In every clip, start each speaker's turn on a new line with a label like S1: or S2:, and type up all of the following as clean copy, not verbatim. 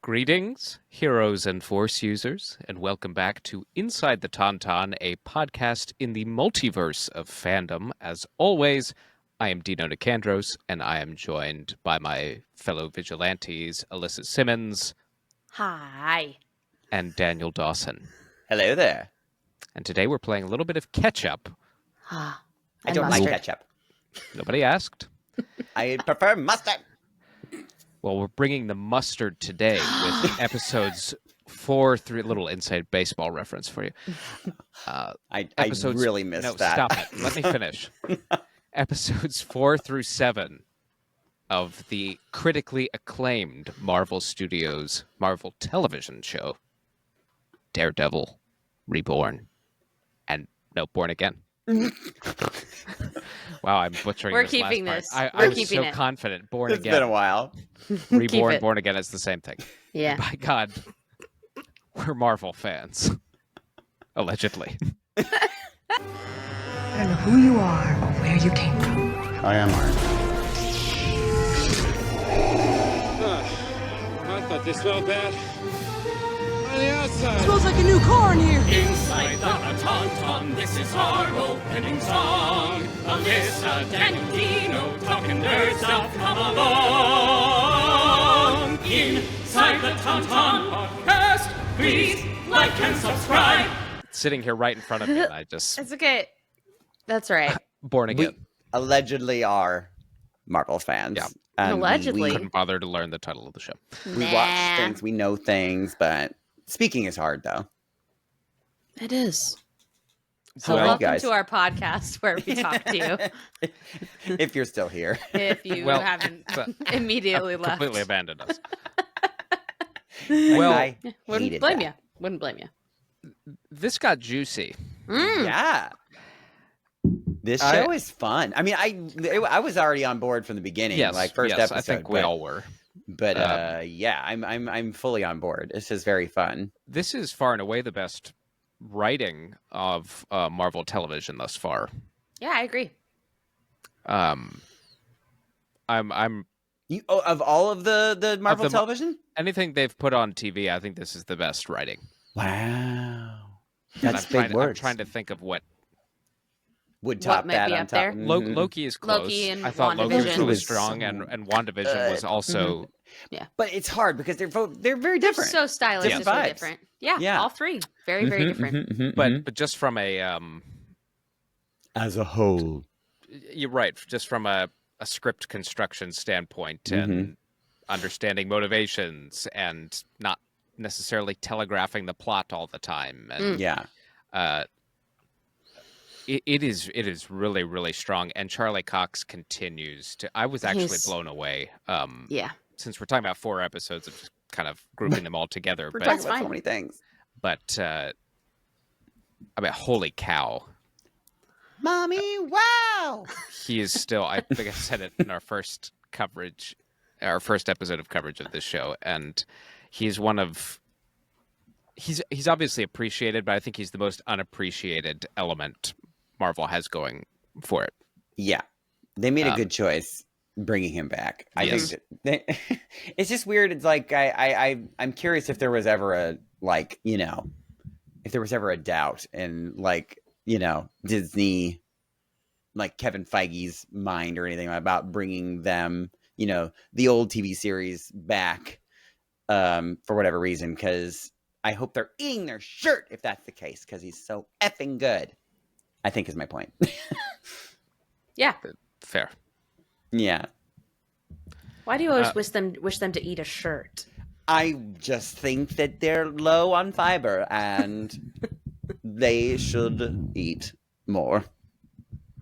S1: Greetings, heroes and Force users, and welcome back to Inside the Tauntaun, a podcast in the multiverse of fandom. As always, I am Dino Nicandros, and I am joined by my fellow vigilantes, Alyssa Simmons.
S2: Hi.
S1: And Daniel Dawson.
S3: Hello there.
S1: And today we're playing a little bit of catch-up.
S2: I
S3: don't like ketchup.
S1: Nobody asked.
S3: I prefer mustard.
S1: Well, we're bringing the mustard today with episodes 4 through... Little inside baseball reference for you.
S3: I really missed that.
S1: Stop it. Let me finish. Episodes 4 through 7 of the critically acclaimed Marvel Studios Marvel television show, Daredevil, Reborn, and Born Again. Wow, I'm butchering
S2: We're
S1: this
S2: keeping
S1: last
S2: this.
S1: part.
S2: We're
S1: I was
S2: keeping
S1: so
S2: it.
S1: confident. Born
S3: It's
S1: Again.
S3: been a while.
S1: Reborn,
S2: it.
S1: Born Again is the same thing.
S2: Yeah.
S1: By God, we're Marvel fans. Allegedly.
S4: I don't know who you are or where you came from.
S5: I am Iron Man.
S6: I thought they smelled bad. On the outside.
S4: Smells like a new car in here.
S7: Inside the Tauntaun, this is our opening song. Alyssa, Daniel, Dino, talking nerd stuff, come along. Inside the Tauntaun podcast, please like and subscribe.
S1: Sitting here right in front of me, and I just...
S2: It's okay. That's right.
S1: Born Again.
S3: We allegedly are Marvel fans.
S1: Yeah.
S3: And
S2: Allegedly.
S1: Couldn't bother to learn the title of the show.
S3: We watch things, we know things, but speaking is hard, though.
S2: It is. So
S3: Well,
S2: welcome
S3: guys.
S2: to our podcast where we talk to you.
S3: If you're still here.
S2: If you
S1: Well,
S2: haven't
S1: but-
S2: immediately left.
S1: Completely abandoned us.
S3: Well,
S1: Well,
S2: Wouldn't blame you. Wouldn't blame you.
S1: this got juicy.
S3: Yeah. This show is fun. I mean, I was already on board from the beginning,
S1: Yes,
S3: like first
S1: yes,
S3: episode.
S1: I think we all were.
S3: But yeah, I'm fully on board. This is very fun.
S1: This is far and away the best writing of Marvel television thus far.
S2: Yeah, I agree.
S1: I'm
S3: Of all of the Marvel television?
S1: anything they've put on TV, I think this is the best writing.
S3: Wow.
S1: And
S3: That's
S1: I'm
S3: big words.
S1: I'm trying to think of what
S3: Would top
S2: might
S3: that
S2: be
S3: on
S2: up
S3: top.
S2: there?
S3: Mhm.
S1: Loki is close.
S2: Loki and
S1: I thought Loki was
S2: WandaVision.
S1: really
S3: was
S1: strong,
S3: so
S1: and WandaVision was also
S3: But it's hard because they're very different.
S2: So stylistically
S3: Different vibes.
S2: different. Yeah,
S3: Yeah.
S2: all three. Very, very different.
S1: but just from a
S3: as a whole.
S1: you're right, just from a script construction standpoint and understanding motivations and not necessarily telegraphing the plot all the time. And
S3: Yeah.
S1: it is really, really strong. And Charlie Cox continues to... I was actually blown away.
S2: Yeah.
S1: Since we're talking about 4 episodes of grouping them all together.
S3: We're
S1: but
S3: talking about
S2: fine.
S3: so many things.
S1: But, I mean, holy cow.
S3: Mommy, wow.
S1: He is still... I think I said it in our first episode of coverage of this show. And he's one of... He's obviously appreciated, but I think he's the most unappreciated element Marvel has going for it.
S3: Yeah. They made a good choice bringing him back. I
S1: Yes.
S3: think that it's just weird. It's like I'm curious if there was ever a if there was ever a doubt in Disney, like Kevin Feige's mind or anything about bringing them, the old TV series back for whatever reason, because I hope they're eating their shirt if that's the case, because he's so effing good, I think is my point.
S2: Yeah.
S1: Fair.
S3: Yeah.
S2: Why do you always wish them to eat a shirt?
S3: I just think that they're low on fiber and they should eat more.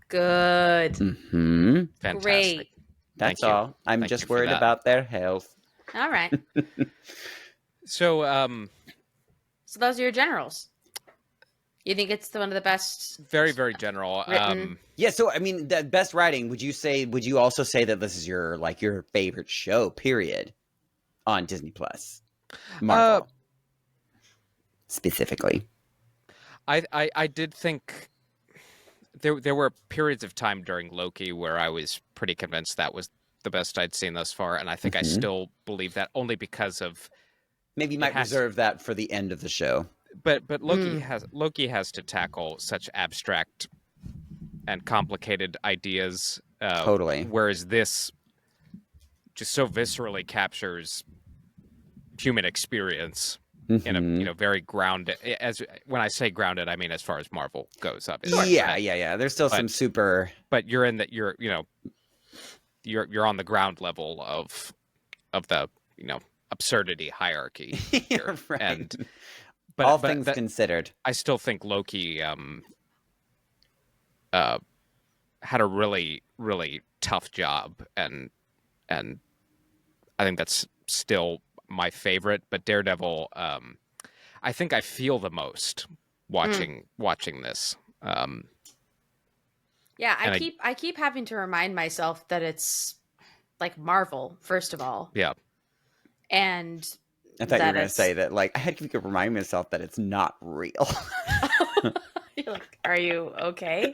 S2: Good.
S3: Mm-hmm.
S1: Fantastic.
S2: Great.
S3: That's
S1: Thank you.
S3: all. I'm
S1: Thank
S3: just
S1: you for
S3: worried
S1: that.
S3: about their health.
S2: All right.
S1: So,
S2: So those are your generals. You think it's one of the best?
S1: very, very general.
S2: Written.
S3: Yeah, so I mean, the best writing, would you also say that this is your favorite show, period, on Disney Plus? Marvel. Specifically.
S1: I did think there were periods of time during Loki where I was pretty convinced that was the best I'd seen thus far, and I think I still believe that only because of
S3: Maybe might reserve that for the end of the show.
S1: But Loki has to tackle such abstract and complicated ideas.
S3: Totally.
S1: Whereas this just so viscerally captures human experience in a very grounded. As when I say grounded, I mean as far as Marvel goes. Obviously,
S3: yeah. There's still some super.
S1: But you're in that. You're on the ground level of the absurdity hierarchy. Here.
S3: Right.
S1: And
S3: all things considered,
S1: I still think Loki had a really, really tough job, and I think that's still my favorite. But Daredevil, I think I feel the most watching this.
S2: Yeah, I keep having to remind myself that it's like Marvel, first of all.
S1: Yeah.
S2: And
S3: I thought you were going to say that, like, I had to remind myself that it's not real.
S2: You're like, are you okay?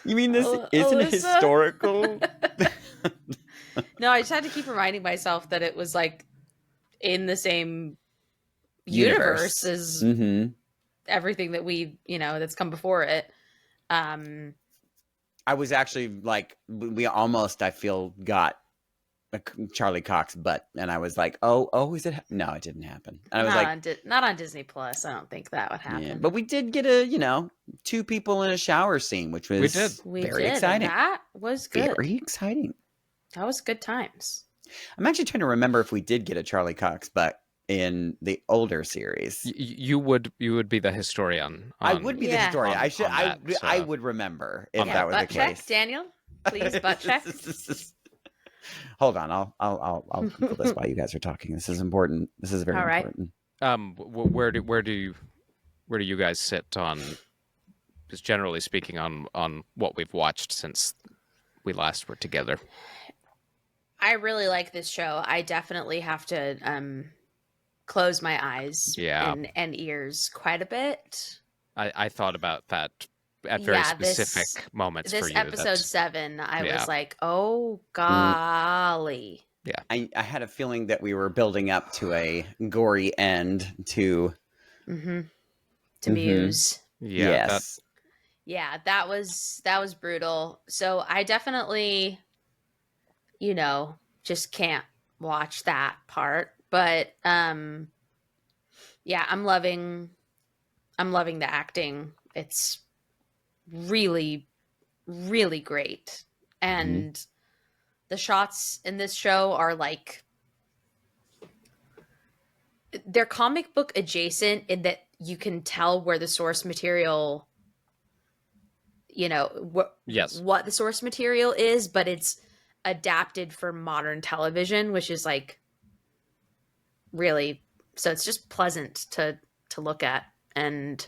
S3: You mean this isn't
S2: Alyssa?
S3: historical?
S2: No, I just had to keep reminding myself that it was like in the same universe as everything that we, that's come before it.
S3: I was actually like, we almost, I feel, got Charlie Cox butt, and I was like, oh, is it? No, it didn't happen. And I was
S2: not on Disney Plus. I don't think that would happen.
S3: Yeah, but we did get two people in a shower scene, which was very exciting.
S2: That was good.
S3: Very exciting.
S2: That was good times.
S3: I'm actually trying to remember if we did get a Charlie Cox butt in the older series.
S1: You would be the historian.
S3: I would be the historian. I would remember if that was the case.
S2: Check, Daniel. Please butt check.
S3: Hold on, I'll Google this while you guys are talking. This is important. This is very important.
S1: Where do you guys sit on, just generally speaking, on what we've watched since we last were together?
S2: I really like this show. I definitely have to close my eyes and ears quite a bit.
S1: I thought about that at very specific moments for you.
S2: This episode 7, I was like, oh, golly.
S1: Yeah.
S3: I had a feeling that we were building up to a gory end to
S2: Muse.
S1: Yeah.
S3: Yes.
S2: That was brutal. So I definitely, just can't watch that part. But I'm loving the acting. It's really, really great. And the shots in this show are like, they're comic book adjacent in that you can tell where the source material, what the source material is, but it's adapted for modern television, which is like really, so it's just pleasant to look at. And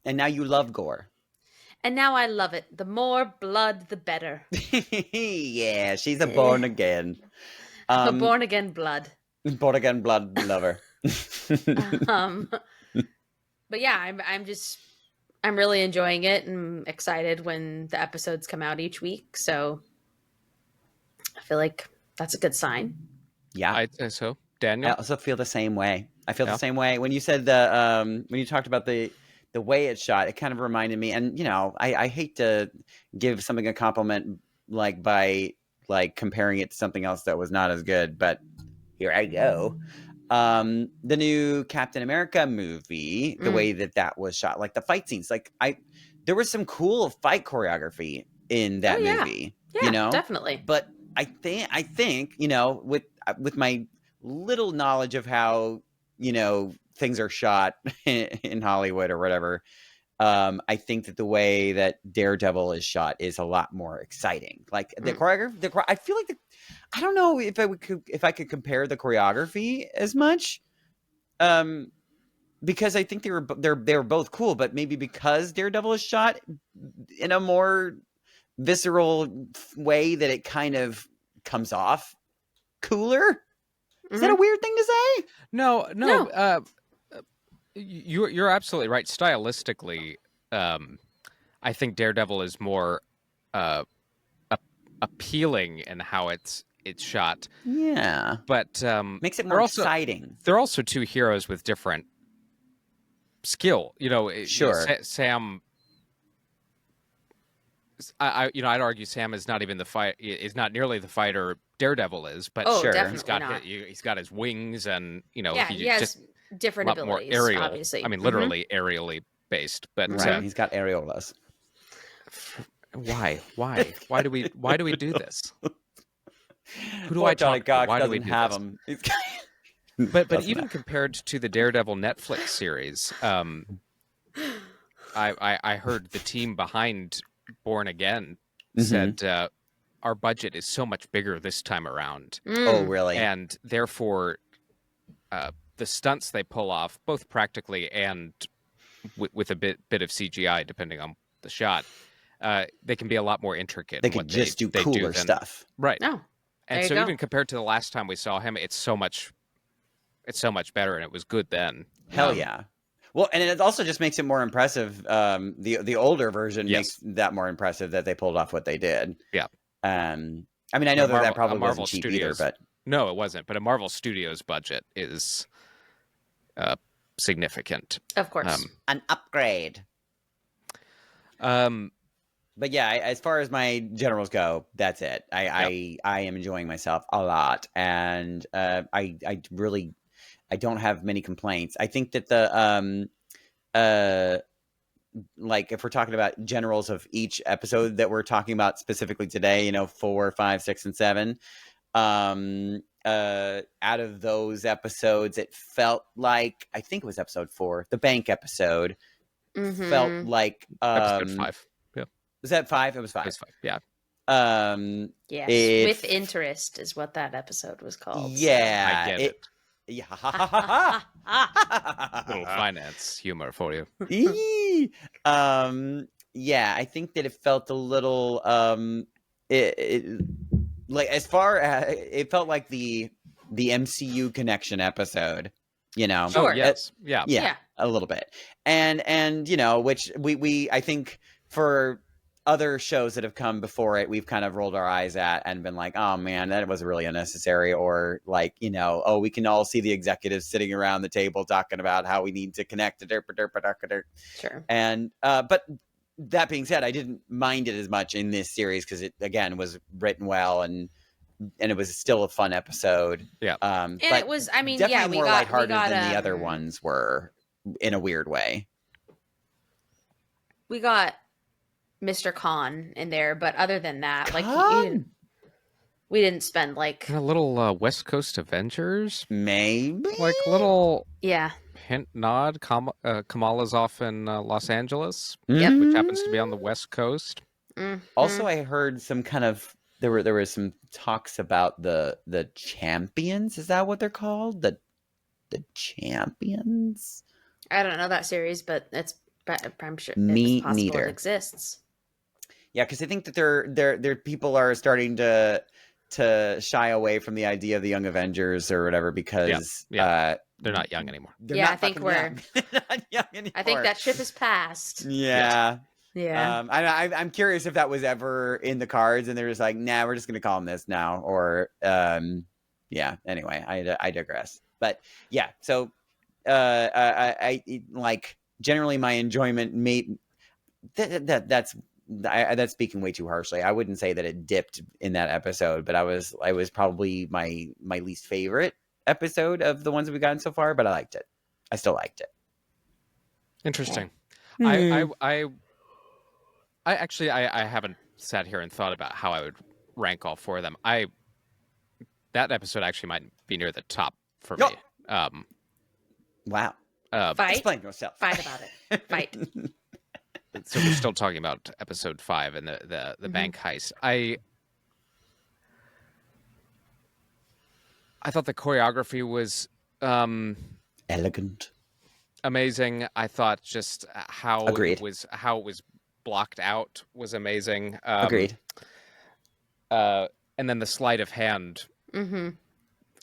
S3: now you love gore.
S2: And now I love it. The more blood, the better.
S3: Yeah, she's a born again.
S2: A born again blood.
S3: Born again blood lover.
S2: But yeah, I'm really enjoying it and excited when the episodes come out each week. So I feel like that's a good sign.
S3: Yeah.
S1: I think so. Daniel?
S3: I also feel the same way. I feel the same way. When you said when you talked about the way it's shot, it kind of reminded me, and I hate to give something a compliment by comparing it to something else that was not as good, but here I go. The new Captain America movie, the way that was shot, like the fight scenes, there was some cool fight choreography in that movie.
S2: Yeah, definitely.
S3: But I think with my little knowledge of how things are shot in Hollywood or whatever, I think that the way that Daredevil is shot is a lot more exciting. Like the choreography, I feel like I don't know if I could compare the choreography as much, because I think they were both cool, but maybe because Daredevil is shot in a more visceral way that it kind of comes off cooler. Is that a weird thing to say?
S1: No. You're absolutely right. Stylistically, I think Daredevil is more appealing in how it's it's shot.
S3: Yeah.
S1: But
S3: Makes it
S1: they're
S3: more
S1: also
S3: exciting.
S1: they're also two heroes with different skill.
S3: Sure.
S1: Sam. I'd argue Sam is not even is not nearly the fighter Daredevil is, but
S2: Oh,
S3: Sure.
S2: definitely
S1: he's got his wings, and
S2: yeah,
S1: he
S2: he has
S1: just
S2: different
S1: a lot more
S2: abilities,
S1: aerial.
S2: obviously.
S1: I mean, literally aerially based. But
S3: Right. He's got areolas.
S1: why do we do this? Who do
S3: Poor
S1: I
S3: Johnny
S1: talk to?
S3: Cox
S1: Why do we
S3: doesn't
S1: do
S3: have
S1: this?
S3: them.
S1: But
S3: Doesn't
S1: even
S3: have-
S1: compared to the Daredevil Netflix series, I heard the team behind Born Again said our budget is so much bigger this time around,
S3: Oh, really?
S1: and therefore the stunts they pull off, both practically and with a bit of CGI, depending on the shot, they can be a lot more intricate.
S3: They
S1: in
S3: could
S1: what
S3: just do
S1: they
S3: cooler
S1: than-
S3: stuff.
S1: right?
S2: Oh,
S1: And
S2: there you
S1: so
S2: go.
S1: even compared to the last time we saw him, it's so much better, and it was good then.
S3: Hell yeah. Well, and it also just makes it more impressive. The older version makes that more impressive that they pulled off what they did.
S1: Yeah.
S3: I mean, I know that probably
S1: Marvel
S3: wasn't cheap
S1: Studios,
S3: either, but
S1: no, it wasn't. But a Marvel Studios budget is significant.
S2: Of course.
S3: an upgrade. But yeah, as far as my generals go, that's it. I am enjoying myself a lot, and I don't have many complaints. I think that the like if we're talking about generals of each episode that we're talking about specifically today, 4, 5, 6, and 7. Out of those episodes, it felt like, I think it was episode 4, the bank episode, felt like
S1: Episode 5. Yeah.
S3: Was that 5? It was 5.
S1: It was 5. Yeah.
S2: Yes,
S3: it-
S2: with interest is what that episode was called.
S3: Yeah,
S1: I get it.
S3: Yeah.
S1: Little finance humor for you.
S3: Yeah, I think that it felt a little like as far as it felt like the MCU connection episode,
S2: Sure.
S1: Oh, yes. Yeah.
S2: Yeah.
S3: a little bit, and which we I think for other shows that have come before it, we've kind of rolled our eyes at and been like, oh man, that was really unnecessary, or like, oh, we can all see the executives sitting around the table talking about how we need to connect to
S2: Sure.
S3: and but that being said, I didn't mind it as much in this series because it again was written well, and it was still a fun episode.
S1: Yeah.
S2: And
S3: but
S2: it was, I mean,
S3: definitely
S2: yeah, we
S3: more
S2: got
S3: lighthearted
S2: we got,
S3: than the other ones were in a weird way.
S2: We got Mr. Khan in there, but other than that, like
S3: Khan?
S2: we didn't spend like
S1: And a little West Coast Avengers,
S3: Maybe
S1: like little
S2: yeah.
S1: hint nod. Kamala's off in Los Angeles,
S2: Yep.
S1: which happens to be on the West Coast.
S3: Also, I heard some kind of there were some talks about the champions. Is that what they're called? The champions?
S2: I don't know that series, but I'm sure
S3: Me
S2: it's possible
S3: neither.
S2: it exists.
S3: Yeah, because I think that their people are starting to shy away from the idea of the Young Avengers or whatever because
S1: they're not young anymore.
S3: they're
S2: Yeah,
S3: not
S2: I think
S3: fucking
S2: we're-
S3: young. They're not young anymore.
S2: I think that ship is passed.
S3: Yeah.
S2: Yeah.
S3: I'm curious if that was ever in the cards, and they're just like, nah, we're just gonna call them this now, or yeah. Anyway, I digress. But yeah, so I like generally my enjoyment that's speaking way too harshly. I wouldn't say that it dipped in that episode, but I was probably my least favorite episode of the ones that we've gotten so far, but I liked it. I still liked it.
S1: Interesting.
S3: Hmm.
S1: I actually I haven't sat here and thought about how I would rank all 4 of them. That episode actually might be near the top for me.
S3: Wow.
S2: Fight.
S3: Explain yourself.
S2: Fight about it. Fight.
S1: So we're still talking about episode 5 and the bank heist. I thought the choreography was
S3: Elegant.
S1: amazing. I thought just how
S3: Agreed.
S1: it was blocked out was amazing.
S3: Agreed.
S1: And then the sleight of hand.
S2: Mm-hmm.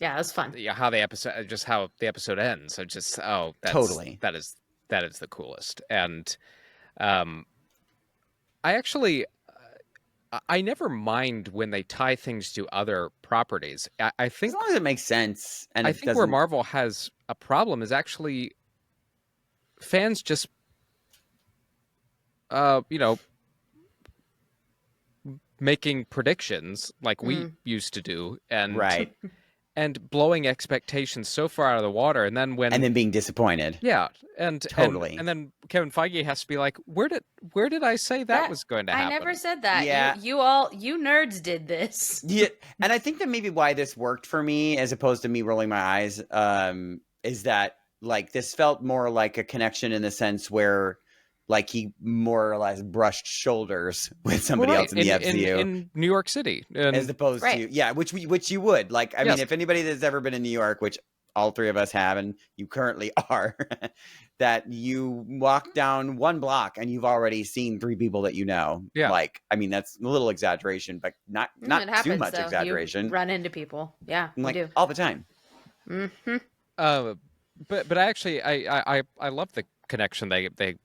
S2: Yeah, it was fun.
S1: Yeah, how the episode ends. So just
S3: Totally.
S1: that is the coolest. And I actually I never mind when they tie things to other properties. I
S3: As
S1: think
S3: long as it makes sense and
S1: I
S3: it
S1: think where
S3: doesn't.
S1: Marvel has a problem is actually fans just you know, making predictions like we used to do
S3: Right.
S1: and blowing expectations so far out of the water, and then when
S3: And then being disappointed.
S1: yeah, and
S3: Totally.
S1: and then Kevin Feige has to be like, where did I say that was going to happen?
S2: I never said that.
S3: Yeah.
S2: You nerds did this.
S3: Yeah, and I think that maybe why this worked for me, as opposed to me rolling my eyes, is that like this felt more like a connection in the sense where, like, he more or less brushed shoulders with somebody
S1: Well,
S3: else in the FCU,
S1: in New York City, and
S3: as opposed
S2: Right.
S3: to which you would like. I
S1: Yes.
S3: mean, if anybody that's ever been in New York, which all three of us have, and you currently are, that you walk down one block and you've already seen three people that you know.
S1: Yeah.
S3: Like, I mean, that's a little exaggeration, but not
S2: It
S3: too
S2: happens,
S3: much
S2: though.
S3: exaggeration.
S2: You run into people. Yeah,
S3: Like
S2: you do.
S3: all the time.
S2: Mm-hmm.
S1: but I actually I love the connection they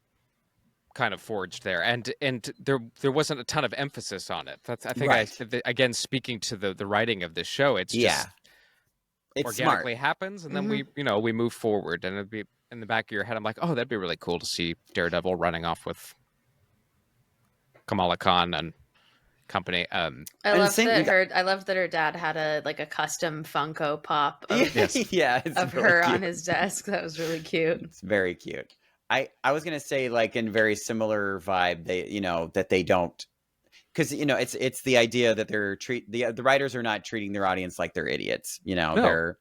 S1: kind of forged there, and there wasn't a ton of emphasis on it. That's I think
S3: Right.
S1: again speaking to the writing of this show, it's just
S3: It's
S1: organically
S3: smart.
S1: happens, and then
S2: Mm-hmm.
S1: we move forward, and it'd be in the back of your head. I'm like, oh, that'd be really cool to see Daredevil running off with Kamala Khan and company.
S2: I
S3: And
S2: love
S3: same-
S2: that her dad had a custom Funko Pop of,
S1: Yes.
S3: Yeah, it's
S2: of
S3: really
S2: her
S3: cute.
S2: on his desk. That was really cute.
S3: It's very cute. I was gonna say, like, in very similar vibe, they that they don't, because it's the idea that the writers are not treating their audience like they're idiots.
S1: No.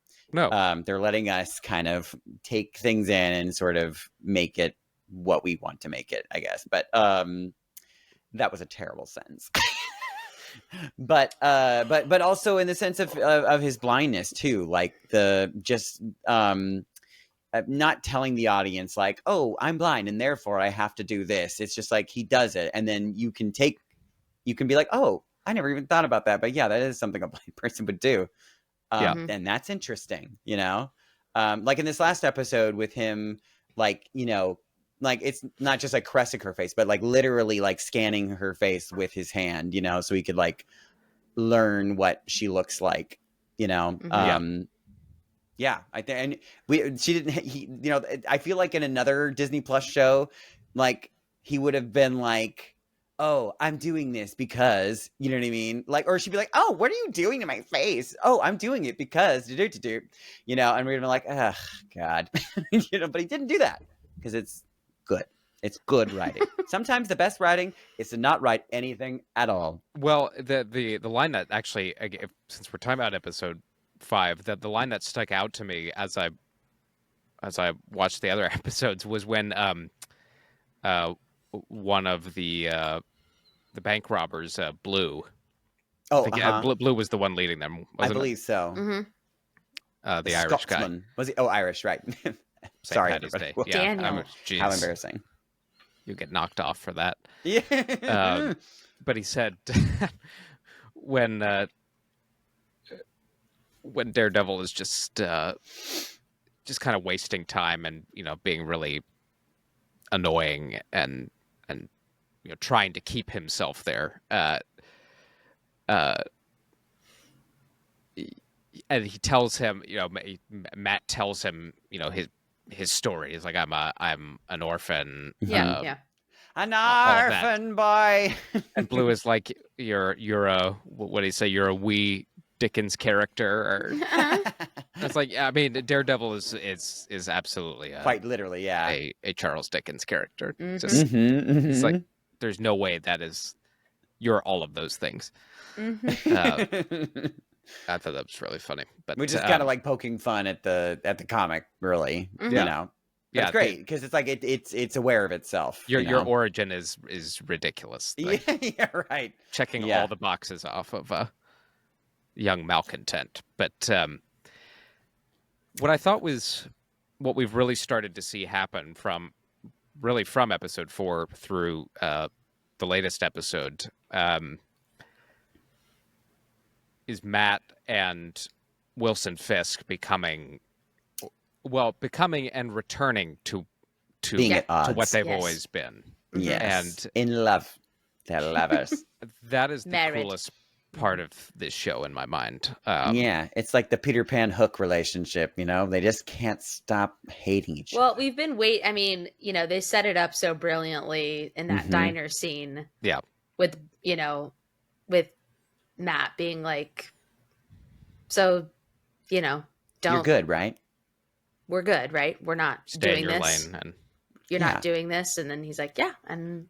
S3: They're letting us kind of take things in and sort of make it what we want to make it, I guess. But that was a terrible sentence. but also in the sense of his blindness too, like the just not telling the audience like, oh, I'm blind and therefore I have to do this. It's just like he does it, and then you can be like, oh, I never even thought about that, but yeah, that is something a blind person would do.
S1: Yeah.
S3: And that's interesting, like in this last episode with him, like, like it's not just like caressing her face, but like literally like scanning her face with his hand, so he could like learn what she looks like, yeah, I think, and I feel like in another Disney Plus show, like he would have been like, oh, I'm doing this because, you know what I mean? Like, or she'd be like, oh, what are you doing to my face? Oh, I'm doing it because, and we'd have been like, ugh, God, but he didn't do that because it's good. It's good writing. Sometimes the best writing is to not write anything at all.
S1: Well, the line that actually, since we're talking about episode 5, that the line that stuck out to me as I watched the other episodes was when one of the bank robbers, Blue.
S3: Oh,
S1: I think, Blue was the one leading them.
S3: I
S1: Wasn't
S3: believe so.
S2: Mm-hmm.
S1: the Irish guy.
S3: Scotsman. Was he? Oh, Irish, right.
S1: St.
S3: Sorry,
S1: Paddy's
S3: everybody.
S1: Day. Yeah,
S2: Daniel.
S1: geez,
S3: How embarrassing.
S1: you get knocked off for that.
S3: Yeah.
S1: But he said when Daredevil is just kind of wasting time and being really annoying and trying to keep himself there. And he tells him, Matt tells him, his story. He's like, I'm an orphan.
S2: Yeah, yeah.
S3: An
S1: that.
S3: orphan boy.
S1: And Blue is like, you're a, what do you say? You're a wee Dickens character. Or it's like, I mean, Daredevil is absolutely
S3: Quite literally, yeah.
S1: a Charles Dickens character.
S2: Mhm.
S1: Just, it's
S3: Mhm.
S1: like, there's no way you're all of those things.
S2: Mm-hmm.
S1: I thought that was really funny, but
S3: Which is kind of like poking fun at the comic, really.
S2: Mhm.
S3: But
S1: Yeah,
S3: it's great because it's like it's aware of itself.
S1: your origin is ridiculous. Like,
S3: yeah, right.
S1: checking
S3: Yeah.
S1: all the boxes off of young malcontent. But what I thought was what we've really started to see happen from episode 4 through the latest episode is Matt and Wilson Fisk becoming and returning to
S3: Being at odds.
S1: what they've
S2: Yes.
S1: always been.
S3: Yes.
S1: And
S3: in love. They're lovers.
S1: That is the
S2: Married.
S1: coolest part of this show in my mind.
S3: Yeah, it's like the Peter Pan Hook relationship, you know? They just can't stop hating each
S2: Well,
S3: other.
S2: we've been I mean, they set it up so brilliantly in that
S3: Mhm.
S2: diner scene
S1: Yeah.
S2: with, with Matt being like, so, don't.
S3: You're good, right?
S2: We're good, right? We're not
S1: Stay in
S2: doing
S1: your
S2: this.
S1: lane. And
S2: You're
S3: Yeah.
S2: not doing this. And then he's like, yeah, and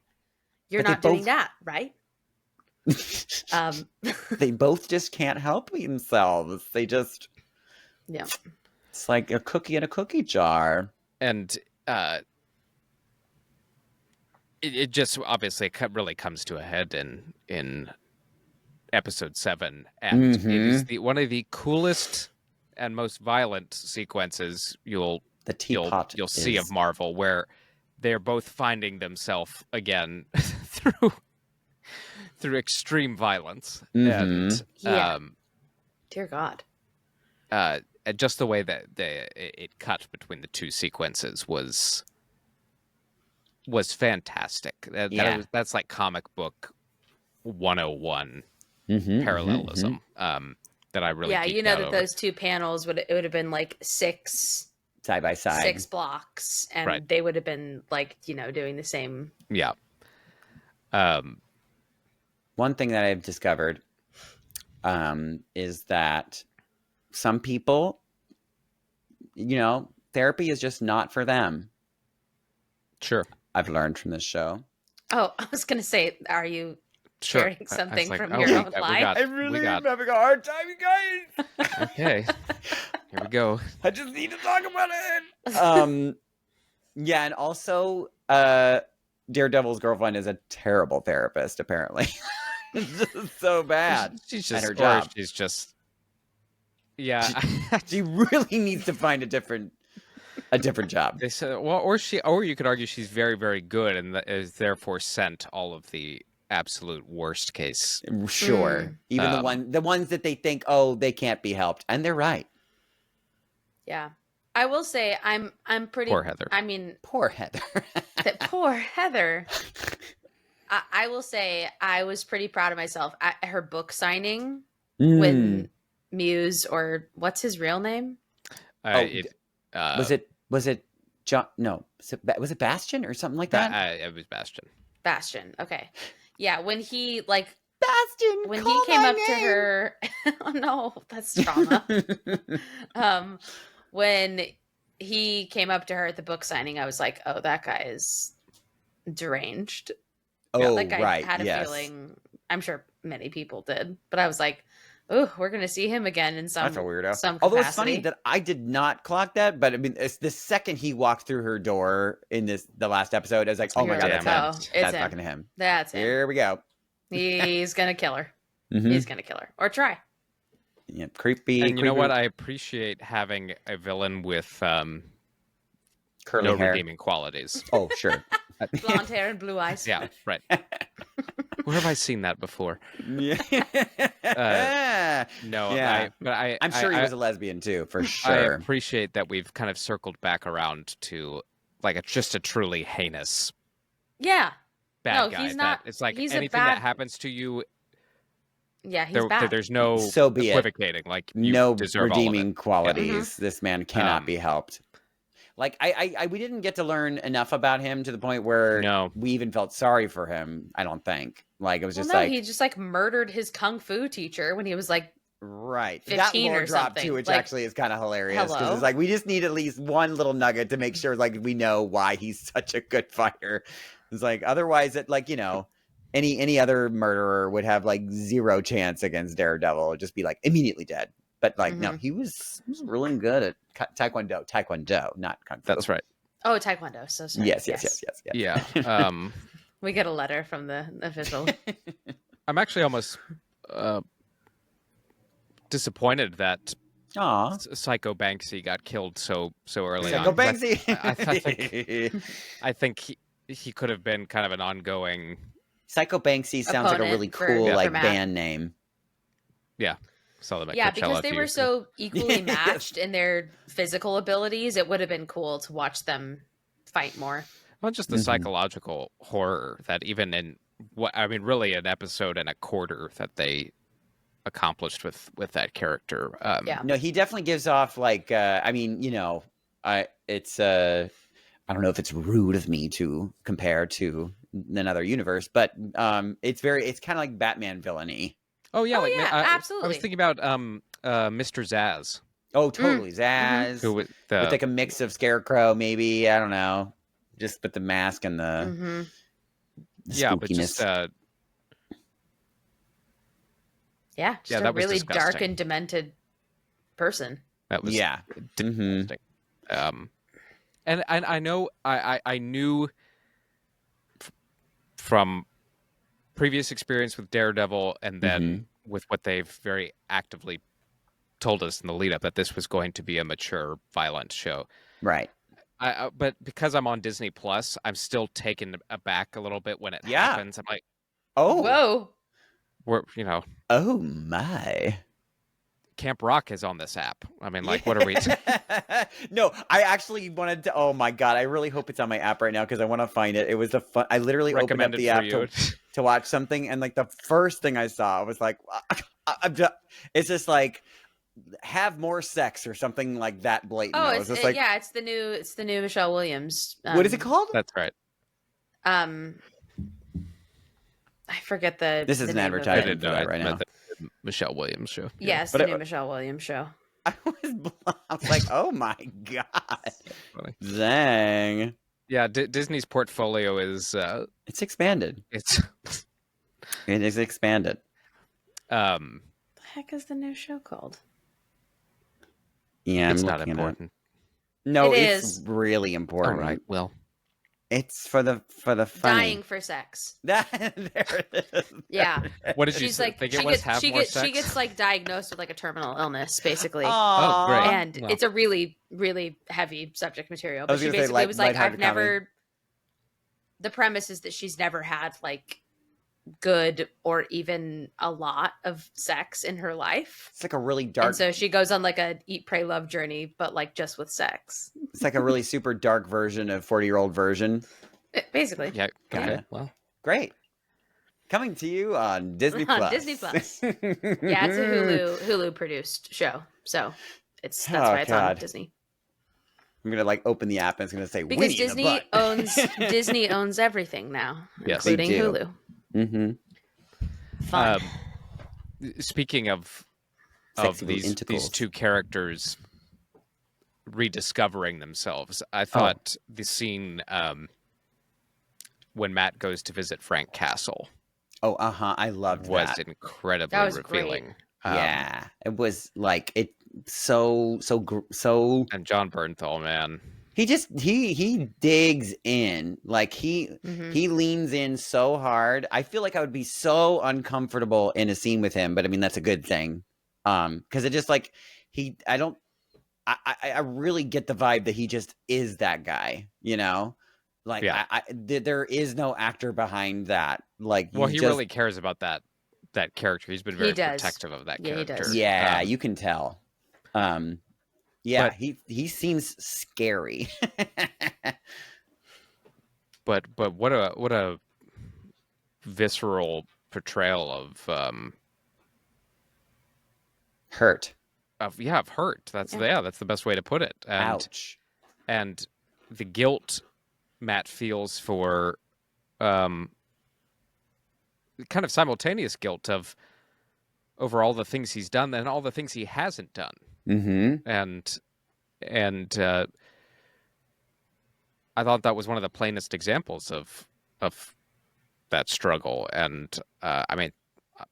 S2: you're
S3: But they
S2: not doing
S3: both-
S2: that, right?
S3: They both just can't help themselves. They just,
S2: Yeah.
S3: it's like a cookie in a cookie jar.
S1: and it just obviously really comes to a head in episode 7, and it is one of the coolest and most violent sequences you'll
S3: The teapot
S1: see
S3: is-
S1: of Marvel, where they're both finding themselves again through extreme violence. And
S2: Yeah. Dear God.
S1: and just the way that it cut between the two sequences was fantastic. That's like comic book 101 parallelism. That I really
S2: Yeah,
S1: geeked
S2: you know
S1: out
S2: that
S1: over.
S2: those two panels would have been like six
S3: side by side.
S2: blocks, and
S1: Right.
S2: they would have been like doing the same.
S1: Yeah.
S3: One thing that I've discovered is that some people, therapy is just not for them.
S1: Sure.
S3: I've learned from this show.
S2: Oh, I was gonna say, are you
S1: Sure.
S2: sharing
S1: I was
S2: something
S1: like,
S2: from
S1: oh,
S2: your
S1: we
S2: own
S1: got- we
S2: life?
S1: got-
S3: I really
S1: we
S3: am
S1: got-
S3: having a hard time, you guys.
S1: Okay. Here we go.
S3: I just need to talk about it. Yeah, and also, Daredevil's girlfriend is a terrible therapist. Apparently, it's just so bad.
S1: She's
S3: at
S1: just
S3: her job.
S1: She's just. Yeah.
S3: She really needs to find a different job.
S1: They said, well, or you could argue she's very, very good, and that is therefore sent all of the absolute worst case.
S3: Sure, even the ones that they think, oh, they can't be helped, and they're right.
S2: Yeah, I will say I'm pretty.
S1: Poor Heather.
S2: I mean,
S3: Poor Heather.
S2: that poor Heather. I will say I was pretty proud of myself at her book signing when Muse, or what's his real name?
S3: Was it John? No, was it Bastion or something like that?
S1: It was Bastion.
S2: Bastion. Okay. Yeah, when he like
S3: Bastion.
S2: when
S3: call
S2: he came
S3: my
S2: up to
S3: name.
S2: her. Oh no, that's trauma. When he came up to her at the book signing, I was like, oh, that guy is deranged.
S3: Oh,
S2: Like I
S3: right.
S2: had a
S3: yes.
S2: feeling. I'm sure many people did, but I was like, oh, we're gonna see him again in some.
S3: That's a weirdo.
S2: Some
S3: Although it's funny
S2: capacity.
S3: that I did not clock that, but I mean, it's the second he walked through her door in the last episode, I was like, oh my
S2: You're
S3: god,
S2: like,
S3: that's him.
S2: oh, it's
S3: That's
S2: him.
S3: fucking him.
S2: That's him.
S3: Here we go.
S2: He's gonna kill her.
S3: Mhm.
S2: He's gonna kill her or try.
S3: Yeah, creepy.
S1: And you know
S3: creepy-
S1: what? I appreciate having a villain with
S3: curly
S1: no
S3: hair.
S1: redeeming qualities.
S3: Oh, sure.
S2: Blonde hair and blue eyes.
S1: Yeah, right. Where have I seen that before?
S3: Yeah.
S1: No,
S3: Yeah.
S1: I'm
S3: I'm sure he was a lesbian too, for
S1: I
S3: sure.
S1: appreciate that we've kind of circled back around to like just a truly heinous
S2: Yeah.
S1: bad
S2: No,
S1: guy.
S2: he's not-
S1: It's like
S2: he's a
S1: anything
S2: bad-
S1: that happens to you,
S2: Yeah, he's bad.
S1: there's no
S3: So be it.
S1: equivocating. Like you
S3: No
S1: deserve all of
S3: redeeming
S1: it.
S3: qualities. This man cannot
S1: Um,
S3: be helped. Like we didn't get to learn enough about him to the point where
S1: No.
S3: we even felt sorry for him. I don't think. Like it was
S2: Well,
S3: just
S2: no,
S3: like
S2: he just like murdered his kung fu teacher when he was like,
S3: right. That
S2: 15
S3: lore
S2: or
S3: drop
S2: something.
S3: too, which
S2: Like,
S3: actually is kind of hilarious because
S2: hello?
S3: it's like we just need at least one little nugget to make sure like we know why he's such a good fighter. It's like otherwise, it like any other murderer would have like zero chance against Daredevil. It'd just be like immediately dead. But like no, he was really good at taekwondo, not kung fu.
S1: That's right.
S2: oh, Taekwondo. So sorry.
S3: Yes.
S1: Yeah.
S2: We get a letter from the official.
S1: I'm actually almost disappointed that
S3: Aw.
S1: Psycho Banksy got killed so early
S3: Psycho
S1: on. 'cause
S3: Banksy.
S1: I think he could have been kind of an ongoing.
S3: Psycho Banksy sounds like a
S2: Opponent
S3: really
S2: for-
S3: cool
S2: for
S3: like
S2: Matt.
S3: band name.
S1: Yeah, saw them at
S2: Yeah,
S1: Coachella
S2: because
S1: a
S2: they
S1: few
S2: were
S1: years
S2: so equally
S3: Yes.
S2: matched in their physical abilities. It would have been cool to watch them fight more.
S1: Well, just the
S3: Mhm.
S1: psychological horror that even in really an episode and a quarter that they accomplished with that character.
S2: Yeah.
S3: No, he definitely gives off like I mean, it's I don't know if it's rude of me to compare to another universe, but it's kind of like Batman villainy.
S1: Oh yeah,
S2: Oh,
S1: like
S2: yeah,
S1: I was
S2: absolutely.
S1: thinking about Mr. Zaz,
S3: Oh, totally. Zaz
S1: who was
S3: with like a mix of Scarecrow, maybe, I don't know. Just with the mask and the,
S2: Mm-hmm.
S3: the
S1: yeah, but just
S3: spookiness.
S2: Yeah, just
S1: that
S2: a
S1: was
S2: really dark
S1: disgusting.
S2: and demented person.
S1: that was
S3: Yeah. Mhm.
S1: disgusting. And I know I knew from previous experience with Daredevil and then with what they've very actively told us in the lead up that this was going to be a mature, violent show.
S3: Right.
S1: But because I'm on Disney Plus, I'm still taken aback a little bit when it
S3: Yeah.
S1: happens. I'm like,
S3: Oh.
S2: Whoa.
S1: we're
S3: Oh my.
S1: Camp Rock is on this app. I mean, like, what are we?
S3: No, I actually wanted to. Oh my god! I really hope it's on my app right now because I want to find it. It was fun. I literally opened up
S1: Recommended
S3: the
S1: for
S3: app
S1: you.
S3: to watch something, and like the first thing I saw was like, it's just like have more sex or something like that blatant.
S2: Oh,
S3: I
S2: it's
S3: was just like,
S2: it's the new Michelle Williams.
S3: what is it called?
S1: That's right.
S2: I forget the.
S3: This is
S2: the
S3: an
S2: name of
S3: advertisement.
S1: I didn't
S3: for
S1: know
S3: that
S1: it
S3: right
S1: meant
S3: now.
S1: the Michelle Williams show.
S2: Yes,
S3: But
S2: the
S3: it-
S2: new Michelle Williams show.
S3: I was like, oh my god,
S1: Funny.
S3: dang!
S1: Yeah, Disney's portfolio is
S3: It's expanded.
S1: it's
S3: It is expanded.
S2: The heck is the new show called?
S3: Yeah, I'm
S1: it's not
S3: looking at it.
S1: important.
S3: No,
S2: It
S3: it's
S2: is.
S3: really
S1: All
S3: important.
S1: right, well,
S3: It's for the funny.
S2: Dying for sex.
S3: There it is.
S2: Yeah.
S1: what did you
S2: She's
S1: say?
S2: like
S1: Think it was have more sex?
S2: she gets like diagnosed with like a terminal illness basically.
S3: Aw.
S1: great.
S2: And
S1: Well.
S2: it's a really, really heavy subject material.
S3: I
S2: But
S3: was
S2: she
S3: gonna say
S2: basically was like,
S3: lighthearted
S2: I've never. The premise is that she's never had like good or even a lot of sex in her life.
S3: It's like a really dark.
S2: And so she goes on like a eat, pray, love journey, but like just with sex.
S3: It's like a really super dark version of 40-year-old version.
S2: Basically.
S1: Yeah, got
S3: Okay.
S1: it. Well,
S3: Great. Coming to you on Disney
S2: On
S3: Plus.
S2: Disney Plus. Yeah, it's a Hulu produced show. So that's
S3: Oh,
S2: why it's on
S3: God.
S2: Disney.
S3: I'm gonna like open the app and it's gonna say
S2: Because
S3: Winnie
S2: Disney
S3: the
S2: owns Disney owns everything now,
S1: Yes.
S2: including
S3: They do.
S2: Hulu.
S3: Mm-hmm.
S2: Fun.
S1: speaking of
S3: Sexy
S1: these
S3: intercourse.
S1: two characters rediscovering themselves, I thought the scene when Matt goes to visit Frank Castle
S3: Oh, I loved
S1: was
S3: that.
S1: incredibly
S2: That was great.
S1: revealing.
S3: Yeah, it was like it so.
S1: And John Bernthal, man.
S3: He just he digs in like
S2: Mhm.
S3: he leans in so hard. I feel like I would be so uncomfortable in a scene with him, but I mean that's a good thing. Because it just like I really get the vibe that he just is that guy, you know? Like
S1: Yeah.
S3: there is no actor behind that. Like
S1: Well,
S3: you
S1: he
S3: just-
S1: really cares about that character. He's been
S2: He
S1: very
S2: does.
S1: protective of that
S2: Yeah, he
S1: character.
S2: does.
S3: Yeah,
S1: Um,
S3: you can tell. Yeah,
S1: but-
S3: he seems scary.
S1: but what a visceral portrayal of
S3: Hurt.
S1: of hurt. That's
S2: Yeah.
S1: that's the best way to put it. And
S3: Ouch.
S1: and the guilt Matt feels for kind of simultaneous guilt of over all the things he's done and all the things he hasn't done.
S3: Mm-hmm.
S1: And I thought that was one of the plainest examples of that struggle. And I mean,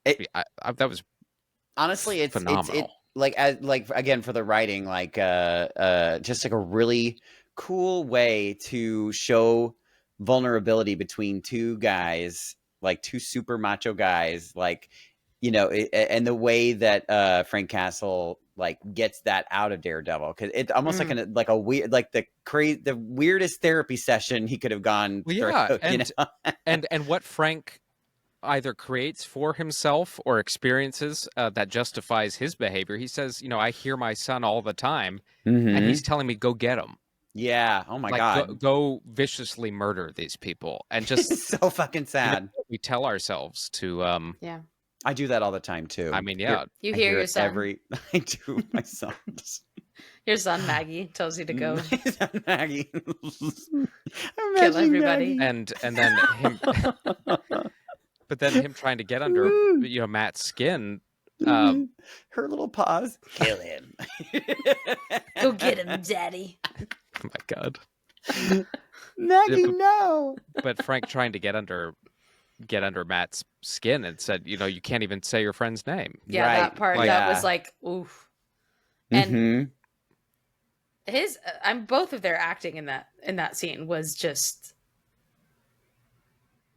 S1: that was
S3: Honestly, it's
S1: phenomenal.
S3: like again for the writing, like just like a really cool way to show vulnerability between two guys, like two super macho guys, like and the way that Frank Castle like gets that out of Daredevil, because it's almost like a weird, like the weirdest therapy session he could have gone
S1: Well,
S3: through.
S1: yeah, and what Frank either creates for himself or experiences that justifies his behavior. He says, I hear my son all the time, and
S3: Mhm.
S1: he's telling me go get him.
S3: Yeah. Oh my
S1: Like
S3: God.
S1: go viciously murder these people and just
S3: It's so fucking
S1: you know,
S3: sad.
S1: we tell ourselves to
S2: Yeah.
S3: I do that all the time too.
S1: I mean, yeah.
S2: You
S3: I
S2: hear your
S3: it
S2: son.
S3: I do my sons.
S2: Your son Maggie tells you to go
S3: Maggie.
S2: kill
S3: Imagine
S2: everybody.
S3: Maggie.
S1: And then him but then him trying to get under Matt's skin.
S3: Her little paws. Kill him.
S2: Go get him, Daddy.
S1: Oh my God.
S3: Maggie,
S1: Yeah,
S3: no.
S1: But Frank trying to get under Matt's skin and said, you can't even say your friend's name.
S2: Yeah,
S3: Right.
S2: that part
S1: Like-
S2: that was like, oof. And
S3: Mhm.
S2: his, I'm both of their acting in that scene was just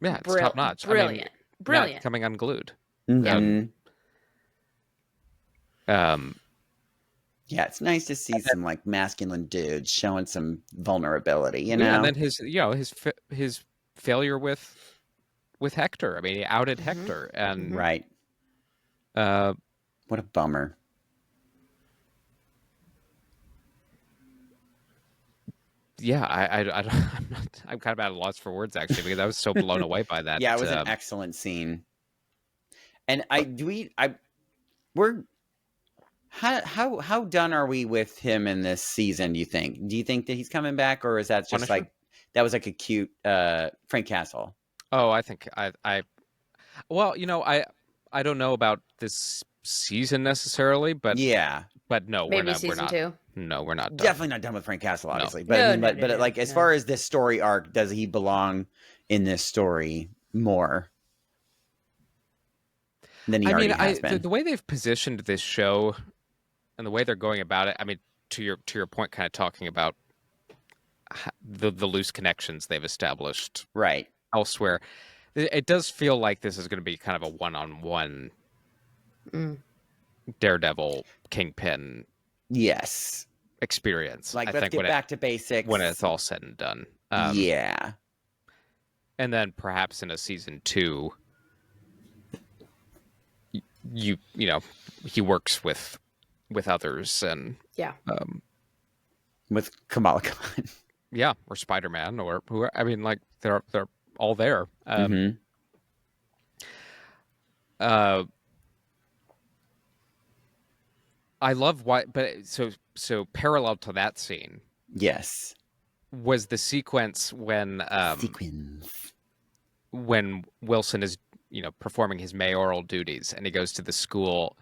S1: Yeah, it's top notch.
S2: brilliant,
S1: I mean, Matt
S2: brilliant.
S1: coming unglued.
S3: Mhm.
S1: Yeah,
S3: it's nice to see some like masculine dudes showing some vulnerability, you know.
S1: Yeah, and then his failure with Hector. I mean, he outed Hector, and
S3: Right. What a bummer.
S1: yeah, I'm kind of at a loss for words actually because I was so blown away by that.
S3: Yeah, it was an excellent scene. And we're how done are we with him in this season, do you think? Do you think that he's coming back, or is that just
S1: Punisher?
S3: that was like a cute Frank Castle?
S1: Oh, I think well, I don't know about this season necessarily, but
S3: Yeah.
S1: no,
S2: Maybe
S1: we're
S2: season
S1: not.
S2: 2.
S1: No, we're not done.
S3: Definitely not done with Frank Castle, obviously.
S1: No.
S3: But I mean,
S2: No,
S3: but like as far as this story arc, does he belong in this story more than he already has been?
S1: The way they've positioned this show and the way they're going about it, I mean, to your point, kind of talking about the loose connections they've established
S3: Right.
S1: elsewhere, it does feel like this is going to be kind of a one-on-one Daredevil Kingpin
S3: Yes.
S1: experience.
S3: Like,
S1: I
S3: let's
S1: think
S3: get back to basics.
S1: when it's all said and done.
S3: Yeah.
S1: And then perhaps in a season 2, he works with others and
S2: Yeah.
S3: With Kamala Khan.
S1: yeah, or Spider-Man or who. I mean, like they're all there. I love but so parallel to that scene
S3: Yes.
S1: was the sequence when
S3: Sequins.
S1: when Wilson is performing his mayoral duties and he goes to the school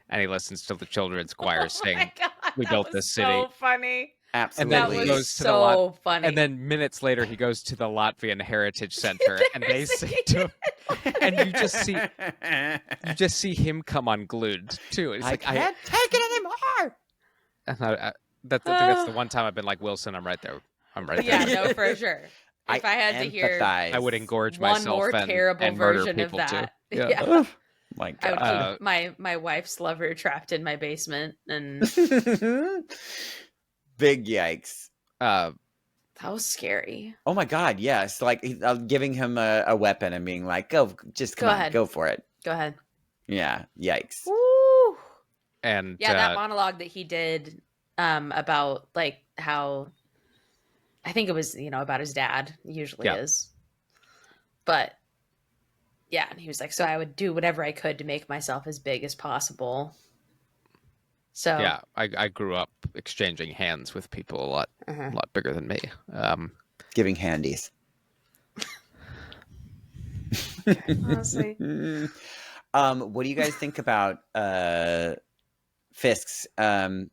S1: and he listens to the children's choir sing,
S2: Oh my God,
S1: "We
S2: that
S1: built
S2: was
S1: this city."
S2: So funny.
S3: Absolutely.
S1: And then
S2: That
S1: he
S2: was
S1: goes to the
S2: so funny.
S1: And then minutes later, he goes to the Latvian Heritage Center, and they sing to him. And you just see him come unglued too. It's
S3: I
S1: like
S3: can't take it anymore.
S1: I think that's the one time I've been like, Wilson, I'm right there. I'm right there.
S2: Yeah, no, for sure. If I had to hear
S3: empathize.
S1: I would engorge
S2: one
S1: myself
S2: more
S1: and
S2: terrible
S1: murder
S2: version of
S1: people
S2: that,
S1: too. Yeah.
S2: yeah.
S3: My
S2: I would
S3: God.
S2: keep my wife's lover trapped in my basement, and
S3: Big yikes.
S2: that was scary.
S3: Oh my God, yes. Like giving him a weapon and being like, go
S2: ahead.
S3: go for it.
S2: Go ahead.
S3: Yeah, yikes.
S2: Woo!
S1: And
S2: Yeah, that monologue that he did about like how I think it was, about his dad, usually
S1: Yeah.
S2: is. But yeah, and he was like, so I would do whatever I could to make myself as big as possible. So
S1: yeah, I grew up exchanging hands with people a lot bigger than me.
S3: Giving handies.
S2: honestly.
S3: What do you guys think about Fisk's and